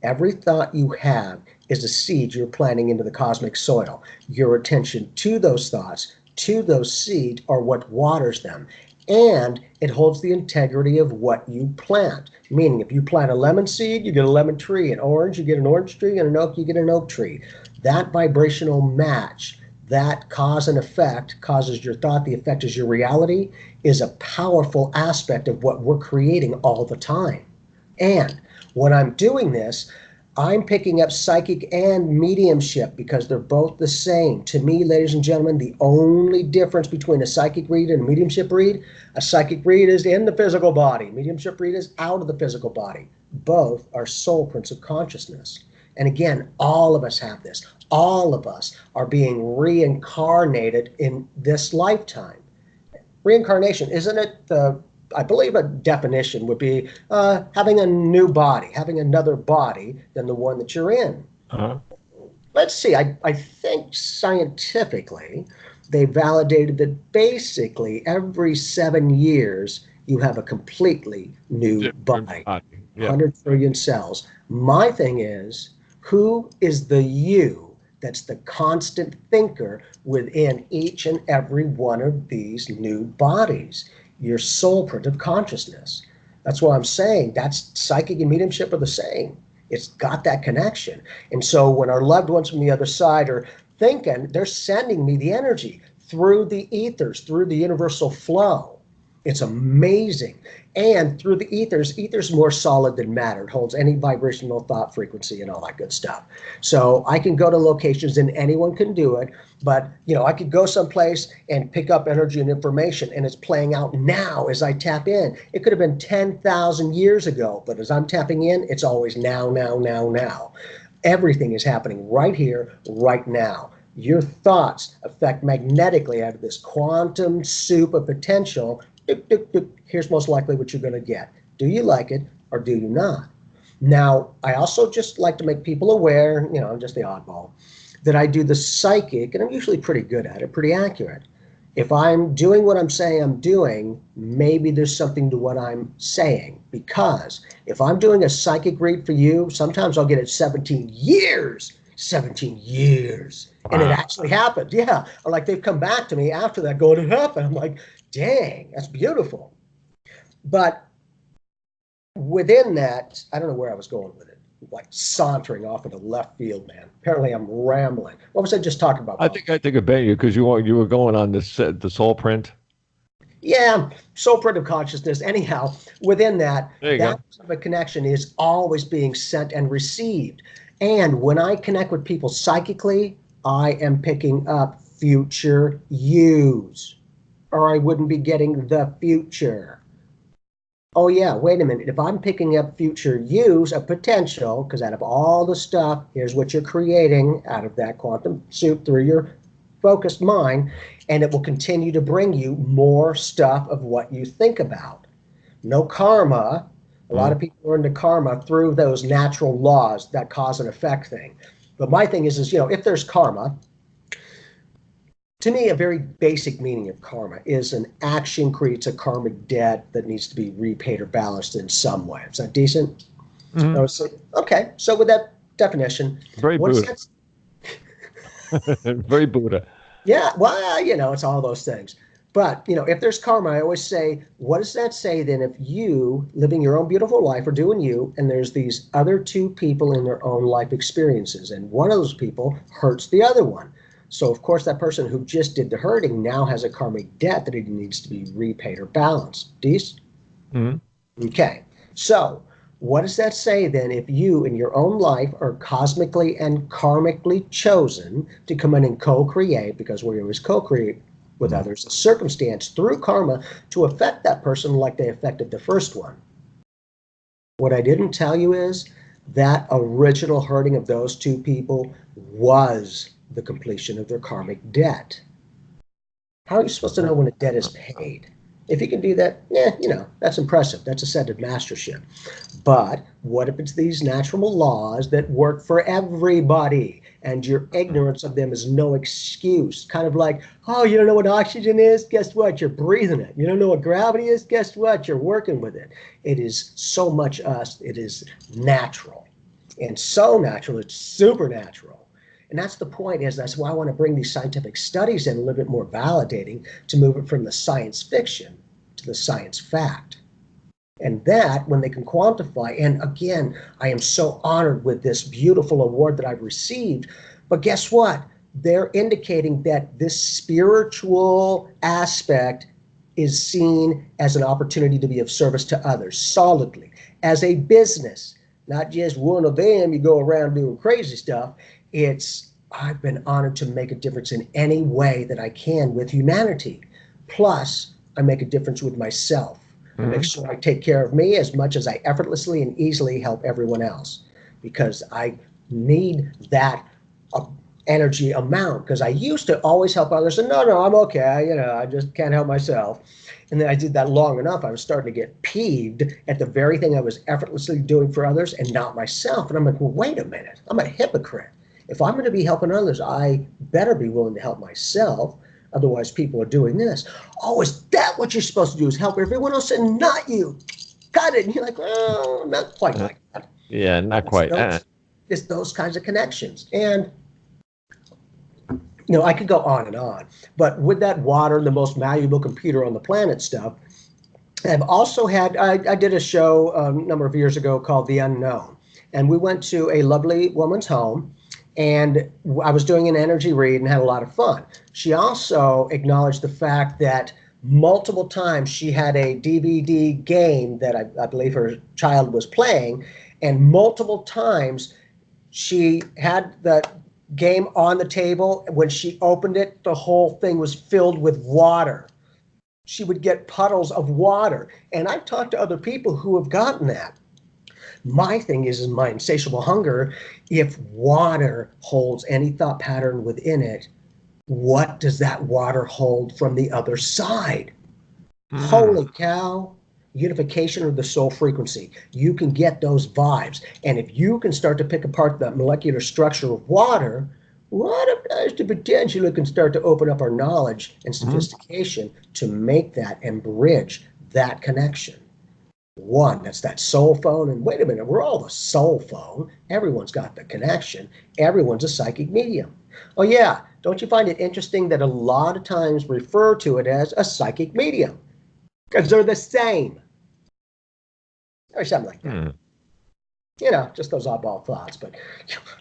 Every thought you have is a seed you're planting into the cosmic soil. Your attention to those thoughts, to those seeds, are what waters them. And it holds the integrity of what you plant. Meaning, if you plant a lemon seed, you get a lemon tree. An orange, you get an orange tree. And an oak, you get an oak tree. That vibrational match, that cause and effect, causes your thought, the effect is your reality, is a powerful aspect of what we're creating all the time. And when I'm doing this, I'm picking up psychic and mediumship because they're both the same. To me, ladies and gentlemen, the only difference between a psychic read and a mediumship read, a psychic read is in the physical body. Mediumship read is out of the physical body. Both are soul prints of consciousness. And again, all of us have this. All of us are being reincarnated in this lifetime. Reincarnation, isn't it I believe a definition would be having a new body, having another body than the one that you're in. Let's see, I think scientifically they validated that basically every 7 years you have a completely new body. 100 trillion cells. My thing is, who is the you that's the constant thinker within each and every one of these new bodies? Your soul print of consciousness. That's what I'm saying. That's psychic and mediumship are the same. It's got that connection. And so when our loved ones from the other side are thinking, they're sending me the energy through the ethers, through the universal flow. It's amazing. And through the ether's more solid than matter. It holds any vibrational thought frequency and all that good stuff. So I can go to locations and anyone can do it. But, I could go someplace and pick up energy and information, and it's playing out now as I tap in. It could have been 10,000 years ago, but as I'm tapping in, it's always now. Everything is happening right here, right now. Your thoughts affect magnetically out of this quantum soup of potential. Here's most likely what you're going to get. Do you like it or do you not? Now, I also just like to make people aware, I'm just the oddball, that I do the psychic, and I'm usually pretty good at it, pretty accurate. If I'm doing what I'm saying I'm doing, maybe there's something to what I'm saying. Because if I'm doing a psychic read for you, sometimes I'll get it 17 years. 17 years. Wow. And it actually happened. Yeah. Or like they've come back to me after that going, it happened. I'm like, dang, that's beautiful. But within that, I don't know where I was going with it. like sauntering off into left field, man. Apparently I'm rambling. What was I just talking about? I think I bet you because you were going on the soul print. Yeah, soul print of consciousness. Anyhow, within that, that type of connection is always being sent and received. And when I connect with people psychically, I am picking up future yous, or I wouldn't be getting the future. Oh yeah, wait a minute. If I'm picking up future yous of potential, because out of all the stuff, here's what you're creating out of that quantum soup through your focused mind, and it will continue to bring you more stuff of what you think about. No karma. A lot of people are into karma through those natural laws, that cause and effect thing. But my thing is, if there's karma, to me, a very basic meaning of karma is an action creates a karmic debt that needs to be repaid or balanced in some way. Is that decent? Mm-hmm. Okay, so with that definition, very Buddha. Very Buddha. Yeah, well, it's all those things. But, if there's karma, I always say, what does that say then if you, living your own beautiful life, are doing you, and there's these other two people in their own life experiences, and one of those people hurts the other one. So, of course, that person who just did the hurting now has a karmic debt that it needs to be repaid or balanced. Dees? Mm-hmm. Okay. So, what does that say then if you in your own life are cosmically and karmically chosen to come in and co-create, because we always co-create with others, a circumstance through karma to affect that person like they affected the first one? What I didn't tell you is that original hurting of those two people was the completion of their karmic debt. How are you supposed to know when a debt is paid? If you can do that, that's impressive. That's a set of mastership. But what if it's these natural laws that work for everybody and your ignorance of them is no excuse? Kind of like, oh, you don't know what oxygen is? Guess what? You're breathing it. You don't know what gravity is? Guess what? You're working with it. It is so much us. It is natural. And so natural, it's supernatural. And that's the point, that's why I want to bring these scientific studies in a little bit more validating to move it from the science fiction to the science fact. And that, when they can quantify, and again, I am so honored with this beautiful award that I've received, but guess what? They're indicating that this spiritual aspect is seen as an opportunity to be of service to others solidly, as a business, not just one of them, you go around doing crazy stuff. I've been honored to make a difference in any way that I can with humanity. Plus, I make a difference with myself. I make sure I take care of me as much as I effortlessly and easily help everyone else, because I need that energy amount, because I used to always help others and no, I'm okay. I just can't help myself. And then I did that long enough. I was starting to get peeved at the very thing I was effortlessly doing for others and not myself. And I'm like, well, wait a minute. I'm a hypocrite. If I'm going to be helping others, I better be willing to help myself. Otherwise, people are doing this. Oh, is that what you're supposed to do, is help everyone else and not you? Got it. And you're like, oh, not quite like that. Yeah, not quite. It's those kinds of connections. And, I could go on and on. But with that water, the most valuable computer on the planet stuff, I've also had, I did a show a number of years ago called The Unknown. And we went to a lovely woman's home. And I was doing an energy read and had a lot of fun. She also acknowledged the fact that multiple times she had a DVD game that I believe her child was playing, and multiple times she had the game on the table. When she opened it, the whole thing was filled with water. She would get puddles of water. And I've talked to other people who have gotten that. My thing is my insatiable hunger. If water holds any thought pattern within it, what does that water hold from the other side? Holy cow. Unification of the soul frequency. You can get those vibes. And if you can start to pick apart the molecular structure of water, what if there's the potential it can start to open up our knowledge and sophistication to make that and bridge that connection? One, that's that soul phone. And wait a minute, we're all the soul phone. Everyone's got the connection. Everyone's a psychic medium. Oh yeah, don't you find it interesting that a lot of times refer to it as a psychic medium? Because they're the same. Or something like that. Just those oddball thoughts. But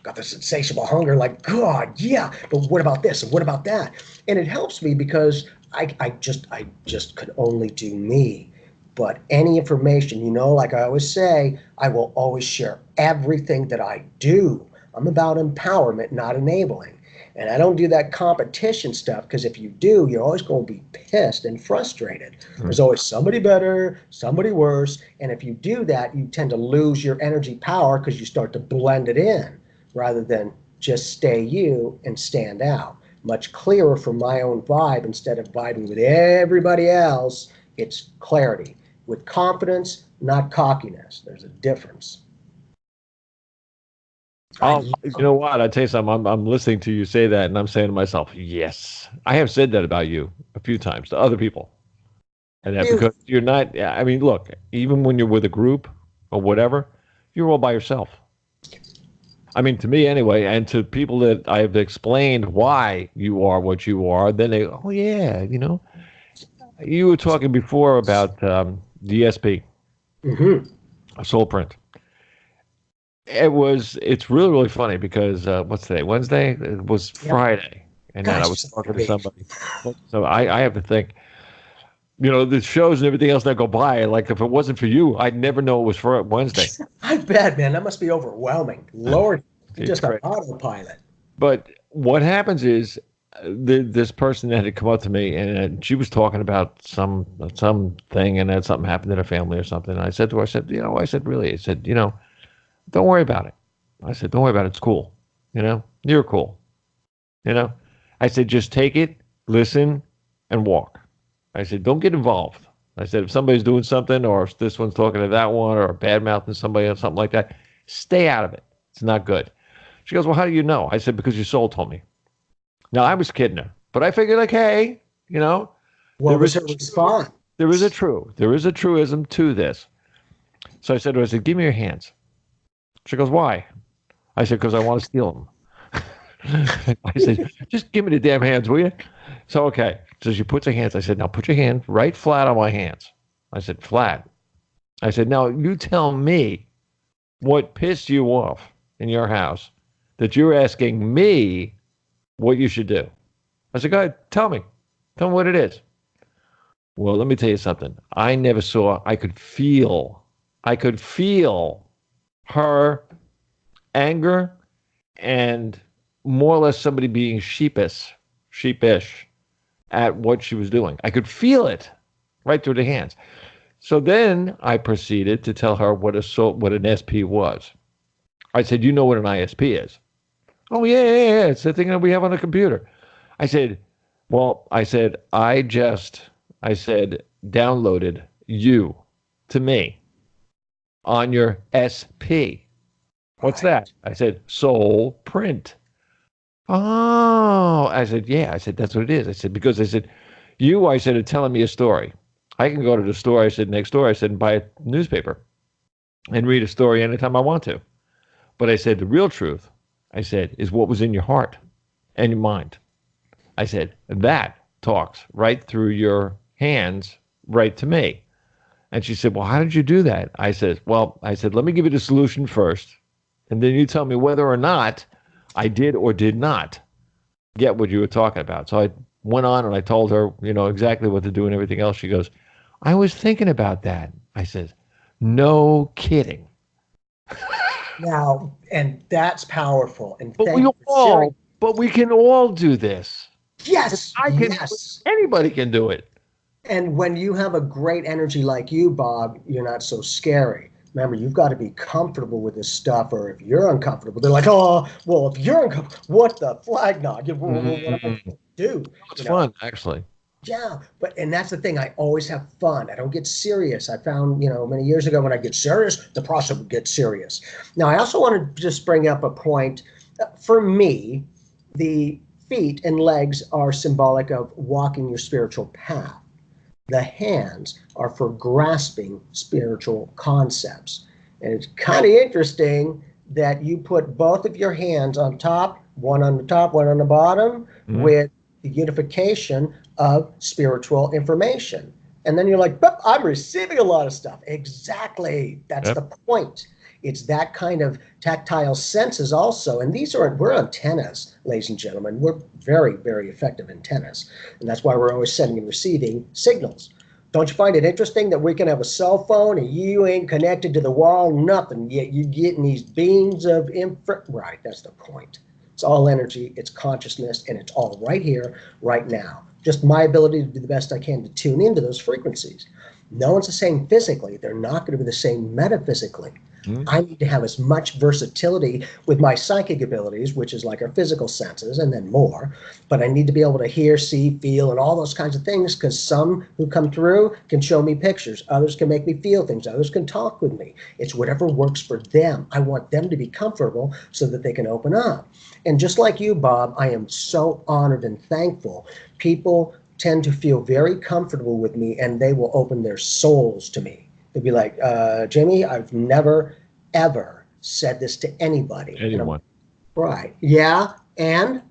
got this insatiable hunger, like, God, yeah. But what about this and what about that? And it helps me because I just could only do me. But any information, like I always say, I will always share everything that I do. I'm about empowerment, not enabling. And I don't do that competition stuff because if you do, you're always going to be pissed and frustrated. There's always somebody better, somebody worse. And if you do that, you tend to lose your energy power because you start to blend it in rather than just stay you and stand out. Much clearer from my own vibe instead of vibing with everybody else. It's clarity with confidence, not cockiness. There's a difference. You know what? I tell you something. I'm listening to you say that, and I'm saying to myself, yes, I have said that about you a few times to other people, and that because you're not. I mean, look, even when you're with a group or whatever, you're all by yourself. I mean, to me anyway, and to people that I've explained why you are what you are, then they, oh yeah, you were talking before about the SP, Soul Print. It's really, really funny because what's today? Wednesday? It was Friday. And then I was talking to somebody. So I have to think, the shows and everything else that go by, like if it wasn't for you, I'd never know it was for Wednesday. I bet, man. That must be overwhelming. Lord, you're just an autopilot. But what happens is this person that had come up to me and she was talking about some thing and then something happened in her family or something. And I said to her, I said, don't worry about it. I said, don't worry about it. It's cool. You're cool. I said, just take it, listen, and walk. I said, don't get involved. I said, if somebody's doing something or if this one's talking to that one or bad mouthing somebody or something like that, stay out of it. It's not good. She goes, well, how do you know? I said, because your soul told me. Now, I was kidding her, but I figured like, hey, what was her response? There is a truism to this. So I said to her, give me your hands. She goes, why? I said, because I want to steal them. I said, just give me the damn hands, will you? So, okay. So she puts her hands. I said, now put your hand right flat on my hands. I said, flat. I said, now you tell me what pissed you off in your house that you're asking me what you should do. I said, go ahead, tell me. Tell me what it is. Well, let me tell you something. I could feel her anger and more or less somebody being sheepish at what she was doing. I could feel it right through the hands. So then I proceeded to tell her what an SP was. I said, you know what an ISP is? Oh, yeah. It's the thing that we have on the computer. I said, I said, downloaded you to me on your SP. What's that? I said, Soul Print. Oh, I said, yeah. I said, that's what it is. I said, because I said, are telling me a story. I can go to the store, I said, next door, I said, and buy a newspaper and read a story anytime I want to. But I said, the real truth, I said, is what was in your heart and your mind. I said, that talks right through your hands, right to me. And she said, well, how did you do that? I said, let me give you the solution first. And then you tell me whether or not I did or did not get what you were talking about. So I went on and I told her, exactly what to do and everything else. She goes, I was thinking about that. I said, no kidding. Now, and that's powerful. And but we can all do this. Yes. Anybody can do it. And when you have a great energy like you, Bob, you're not so scary. Remember, you've got to be comfortable with this stuff, or if you're uncomfortable, they're like, oh, well, if you're uncomfortable, what the flag knock? What am I going to do? It's fun, actually. Yeah, and that's the thing. I always have fun. I don't get serious. I found, many years ago when I get serious, the process would get serious. Now, I also want to just bring up a point. For me, the feet and legs are symbolic of walking your spiritual path. The hands are for grasping spiritual concepts. And it's kind of interesting that you put both of your hands on top, one on the top, one on the bottom, with the unification of spiritual information. And then you're like, I'm receiving a lot of stuff. Exactly. That's the point. It's that kind of tactile senses also. And we're antennas, ladies and gentlemen. We're very, very effective antennas. And that's why we're always sending and receiving signals. Don't you find it interesting that we can have a cell phone and you ain't connected to the wall, nothing, yet you're getting these beams of infra? Right, that's the point. It's all energy, it's consciousness, and it's all right here, right now. Just my ability to do the best I can to tune into those frequencies. No one's the same physically. They're not going to be the same metaphysically. I need to have as much versatility with my psychic abilities, which is like our physical senses and then more. But I need to be able to hear, see, feel, and all those kinds of things, because some who come through can show me pictures. Others can make me feel things. Others can talk with me. It's whatever works for them. I want them to be comfortable so that they can open up. And just like you, Bob, I am so honored and thankful. People tend to feel very comfortable with me, and they will open their souls to me. They'd be like, Jimmy, I've never, ever said this to anybody. Anyone. Right. Yeah. And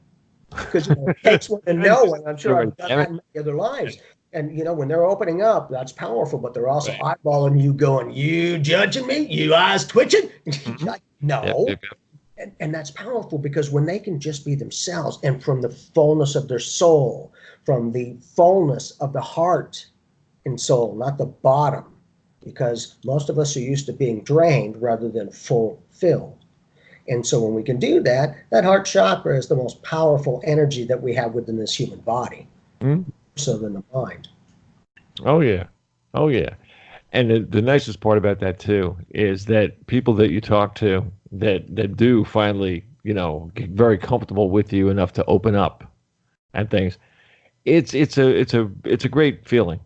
because it takes one to know one. I'm sure I've done that in many other lives. And, when they're opening up, that's powerful, but they're also eyeballing you going, you judging me? You eyes twitching? Like, no. And that's powerful, because when they can just be themselves and from the fullness of their soul, from the fullness of the heart and soul, not the bottom, because most of us are used to being drained rather than fulfilled. And so when we can do that, that heart chakra is the most powerful energy that we have within this human body, so than the mind. Oh, yeah. Oh, yeah. And the nicest part about that, too, is that people that you talk to that do finally, get very comfortable with you enough to open up and things, it's a great feeling.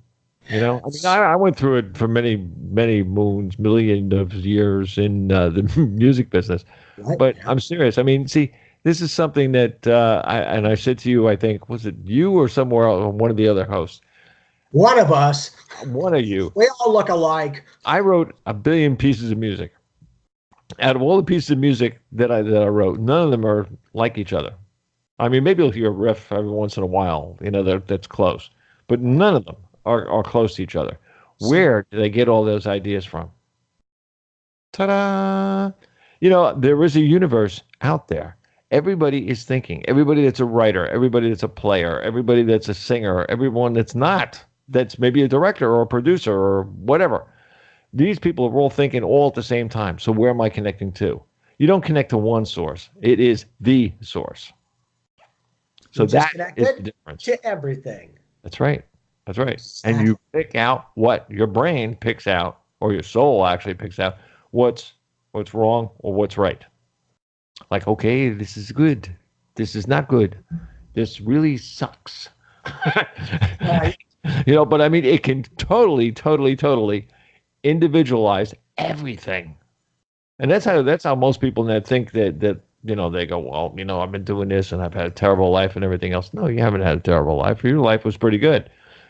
I went through it for many, many moons, millions of years in the music business. Right. But I'm serious. See, this is something that I said to you, I think, was it you or somewhere else, one of the other hosts? One of us. One of you. We all look alike. I wrote 1 billion pieces of music. Out of all the pieces of music that I wrote, none of them are like each other. Maybe you'll hear a riff every once in a while, that's close. But none of them are close to each other. Where do they get all those ideas from? Ta-da! There is a universe out there. Everybody is thinking. Everybody that's a writer, everybody that's a player, everybody that's a singer, everyone that's not, that's maybe a director or a producer or whatever. These people are all thinking all at the same time. So where am I connecting to? You don't connect to one source. It is the source. So that is the difference. To everything. That's right. That's right. Exactly. And you pick out what your brain picks out, or your soul actually picks out what's wrong or what's right. Like, okay, this is good. This is not good. This really sucks. Right. But it can totally individualize everything. And that's how most people that think that they go, well, I've been doing this and I've had a terrible life and everything else. No, you haven't had a terrible life. Your life was pretty good.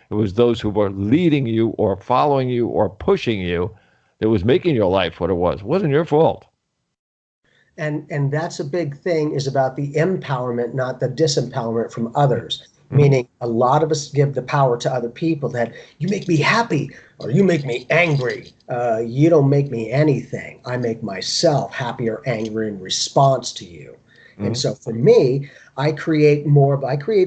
It was those who were leading you or following you or pushing you that was making your life what it was. It wasn't your fault. And that's a big thing, is about the empowerment, not the disempowerment from others. Meaning a lot of us give the power to other people that you make me happy or you make me angry. You don't make me anything. I make myself happy or angry in response to you. And so for me, I create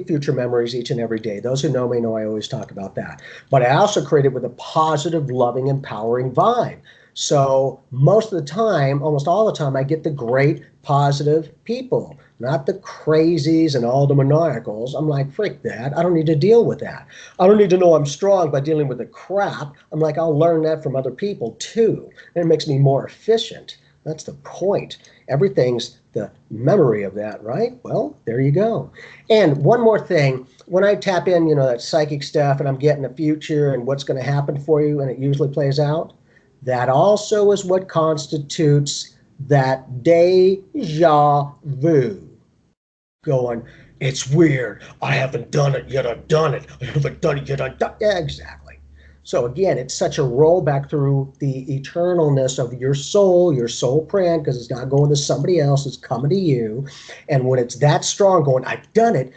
future memories each and every day. Those who know me know I always talk about that. But I also create it with a positive, loving, empowering vibe. So most of the time, almost all the time, I get the great, positive people, not the crazies and all the maniacals. I'm like, frick that. I don't need to deal with that. I don't need to know I'm strong by dealing with the crap. I'm like, I'll learn that from other people too. And it makes me more efficient. That's the point. Everything's the memory of that, right? Well, there you go. And one more thing, when I tap in, that psychic stuff and I'm getting the future and what's going to happen for you, and it usually plays out, that also is what constitutes that deja vu. Going, it's weird. I haven't done it yet. I've done it. I haven't done it yet. I've done it. Yeah, exactly. So again, it's such a rollback through the eternalness of your soul print, because it's not going to somebody else, it's coming to you. And when it's that strong going, I've done it,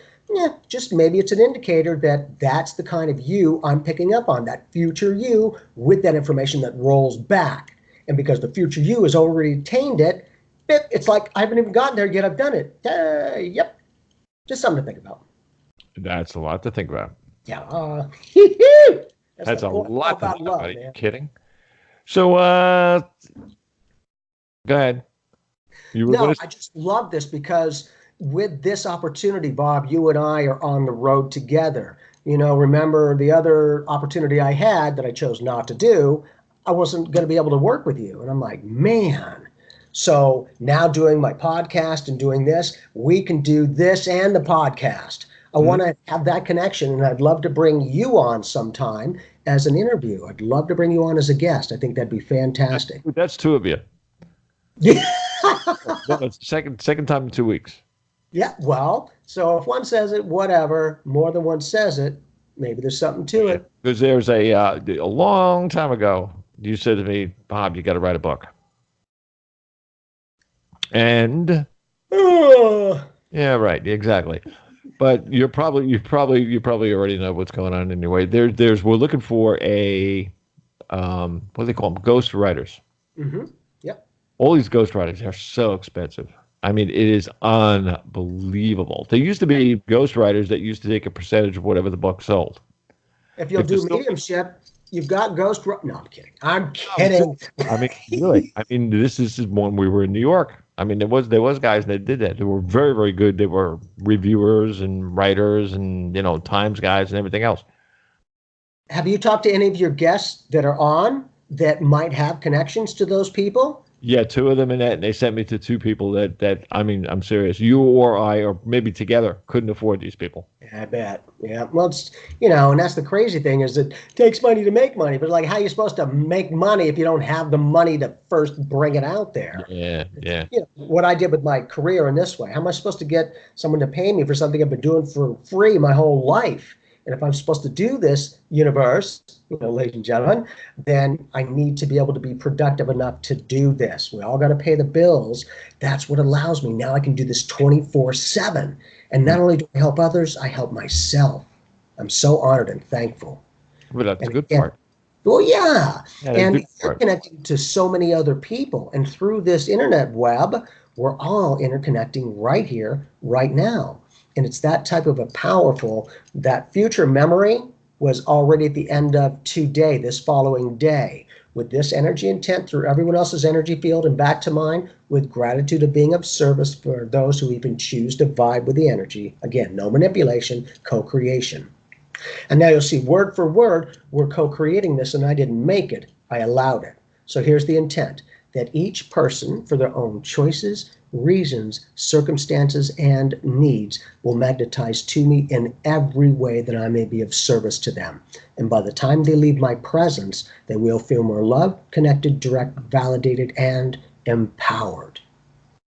just maybe it's an indicator that that's the kind of you I'm picking up on, that future you with that information that rolls back. And because the future you has already attained it, it's like, I haven't even gotten there yet. I've done it. Yep. Just something to think about. That's a lot to think about. Yeah. That's a lot to think about. Are you kidding? So, go ahead. I just love this because with this opportunity, Bob, you and I are on the road together. Remember the other opportunity I had that I chose not to do, I wasn't going to be able to work with you. And I'm like, man. So now doing my podcast and doing this, we can do this and the podcast. I want to have that connection, and I'd love to bring you on sometime as an interview. I'd love to bring you on as a guest. I think that'd be fantastic. That's two of you. Yeah. No, it's second time in 2 weeks. Yeah, well, so if one says it, whatever. More than one says it, maybe there's something to it. Because there's a long time ago, you said to me, Bob, you got to write a book. And yeah, right, exactly. But you probably already know what's going on anyway. We're looking for a what do they call them? Ghost writers. Mm-hmm. Yep. All these ghost writers are so expensive. I mean, it is unbelievable. There used to be ghost writers that used to take a percentage of whatever the book sold. If you'll do mediumship, you've got ghost. No, I'm kidding. I'm kidding. I mean, really. I mean, this is when we were in New York. I mean, there was guys that did that. They were very, very good. They were reviewers and writers and Times guys and everything else. Have you talked to any of your guests that are on that might have connections to those people? Yeah, two of them in that, and they sent me to two people that I mean, I'm serious. You or I, or maybe together, couldn't afford these people. Yeah, I bet. Yeah. Well, it's, and that's the crazy thing is it takes money to make money. But like, how are you supposed to make money if you don't have the money to first bring it out there? Yeah. What I did with my career in this way, how am I supposed to get someone to pay me for something I've been doing for free my whole life? And if I'm supposed to do this universe, ladies and gentlemen, then I need to be able to be productive enough to do this. We all got to pay the bills. That's what allows me. Now I can do this 24/7. And not only do I help others, I help myself. I'm so honored and thankful. Well, that's a good part. Well, yeah. And you're connecting to so many other people. And through this internet web, we're all interconnecting right here, right now. And it's that type of a powerful, that future memory was already at the end of today, this following day, with this energy intent through everyone else's energy field and back to mine, with gratitude of being of service for those who even choose to vibe with the energy. Again, no manipulation, co-creation. And now you'll see word for word, we're co-creating this, and I didn't make it, I allowed it. So here's the intent, that each person, for their own choices, reasons, circumstances, and needs, will magnetize to me in every way that I may be of service to them. And by the time they leave my presence, they will feel more loved, connected, direct, validated, and empowered.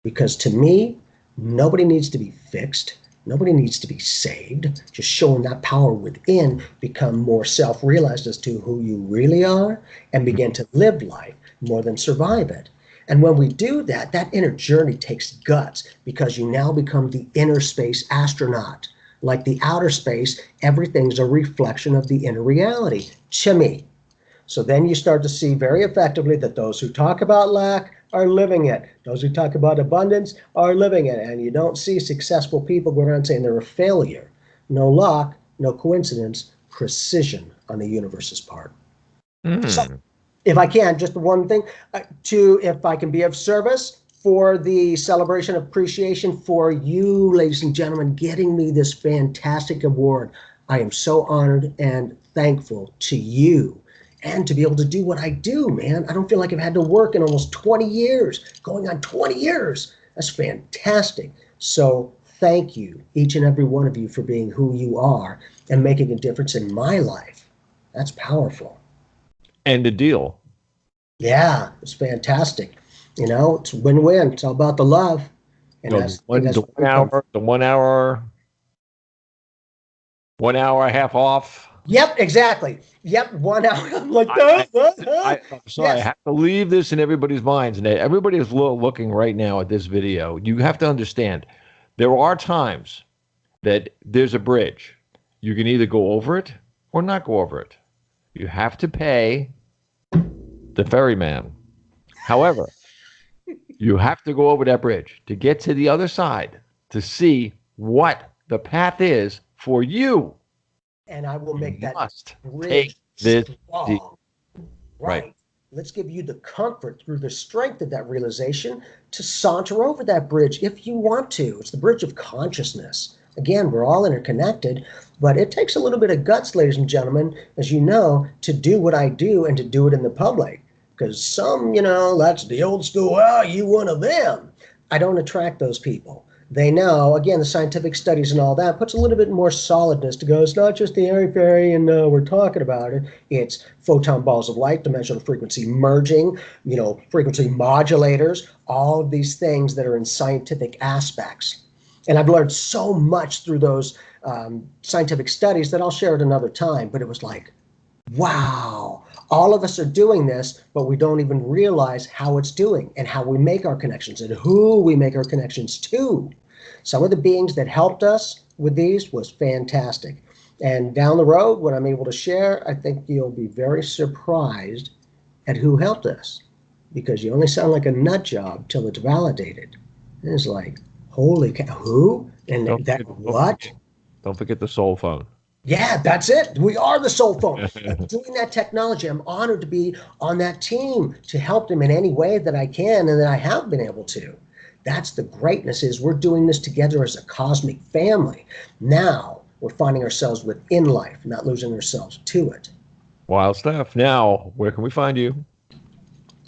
Because to me, nobody needs to be fixed. Nobody needs to be saved. Just showing that power within, become more self-realized as to who you really are, and begin to live life more than survive it. And when we do that, that inner journey takes guts, because you now become the inner space astronaut. Like the outer space, everything's a reflection of the inner reality, to me. So then you start to see very effectively that those who talk about lack are living it. Those who talk about abundance are living it. And you don't see successful people go around saying they're a failure. No luck, no coincidence, precision on the universe's part. So, if I can, just one thing, if I can be of service for the celebration of appreciation for you, ladies and gentlemen, getting me this fantastic award. I am so honored and thankful to you, and to be able to do what I do, man. I don't feel like I've had to work in almost 20 years, going on 20 years. That's fantastic. So thank you, each and every one of you, for being who you are and making a difference in my life. That's powerful. And the deal. Yeah, it's fantastic. It's win-win. It's all about the love. And the 1 hour, half off. Yep, exactly. Yep, 1 hour. I'm like, I'm sorry, yes. I have to leave this in everybody's minds. And everybody is looking right now at this video. You have to understand, there are times that there's a bridge. You can either go over it or not go over it. You have to pay the ferryman However, you have to go over that bridge to get to the other side to see what the path is for you. And I will make that take this strong. Right. Let's give you the comfort through the strength of that realization to saunter over that bridge if you want to. It's the bridge of consciousness. Again, we're all interconnected, but it takes a little bit of guts, ladies and gentlemen, as you know, to do what I do and to do it in the public. Because some, that's the old school, well, you one of them. I don't attract those people. They know, again, the scientific studies and all that puts a little bit more solidness to go. It's not just the airy fairy and we're talking about it. It's photon balls of light, dimensional frequency merging, frequency modulators, all of these things that are in scientific aspects. And I've learned so much through those scientific studies that I'll share at another time. But it was like, wow, all of us are doing this, but we don't even realize how it's doing and how we make our connections and who we make our connections to. Some of the beings that helped us with these was fantastic. And down the road, what I'm able to share, I think you'll be very surprised at who helped us, because you only sound like a nut job till it's validated. And it's like, holy cow, who? And what? Don't forget the soul phone. Yeah, that's it. We are the soul phone. Doing that technology, I'm honored to be on that team to help them in any way that I can and that I have been able to. That's the greatness, is we're doing this together as a cosmic family. Now we're finding ourselves within life, not losing ourselves to it. Wild stuff. Now, where can we find you?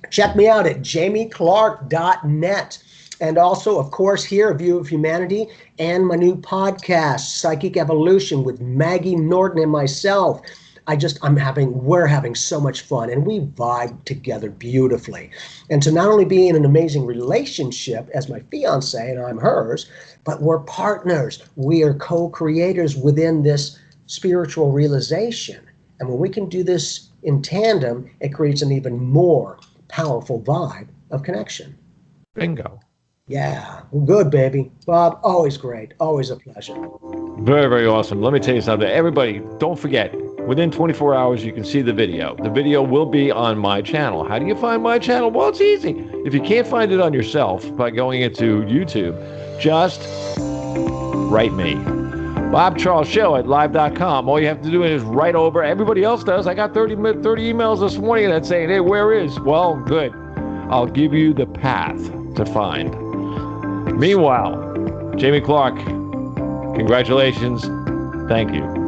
Check me out at jamieclark.net. And also, of course, here, A View of Humanity and my new podcast, Psychic Evolution, with Maggie Norton and myself. We're having so much fun, and we vibe together beautifully. And to not only be in an amazing relationship as my fiance and I'm hers, but we're partners. We are co-creators within this spiritual realization. And when we can do this in tandem, it creates an even more powerful vibe of connection. Bingo. Yeah, good, baby. Bob, always great. Always a pleasure. Very, very awesome. Let me tell you something. Everybody, don't forget, within 24 hours, you can see the video. The video will be on my channel. How do you find my channel? Well, it's easy. If you can't find it on yourself by going into YouTube, just write me. Bob Charles Show at live.com. All you have to do is write over. Everybody else does. I got 30 emails this morning that saying, hey, where is? Well, good. I'll give you the path to find. Meanwhile, Jamie Clark, congratulations. Thank you.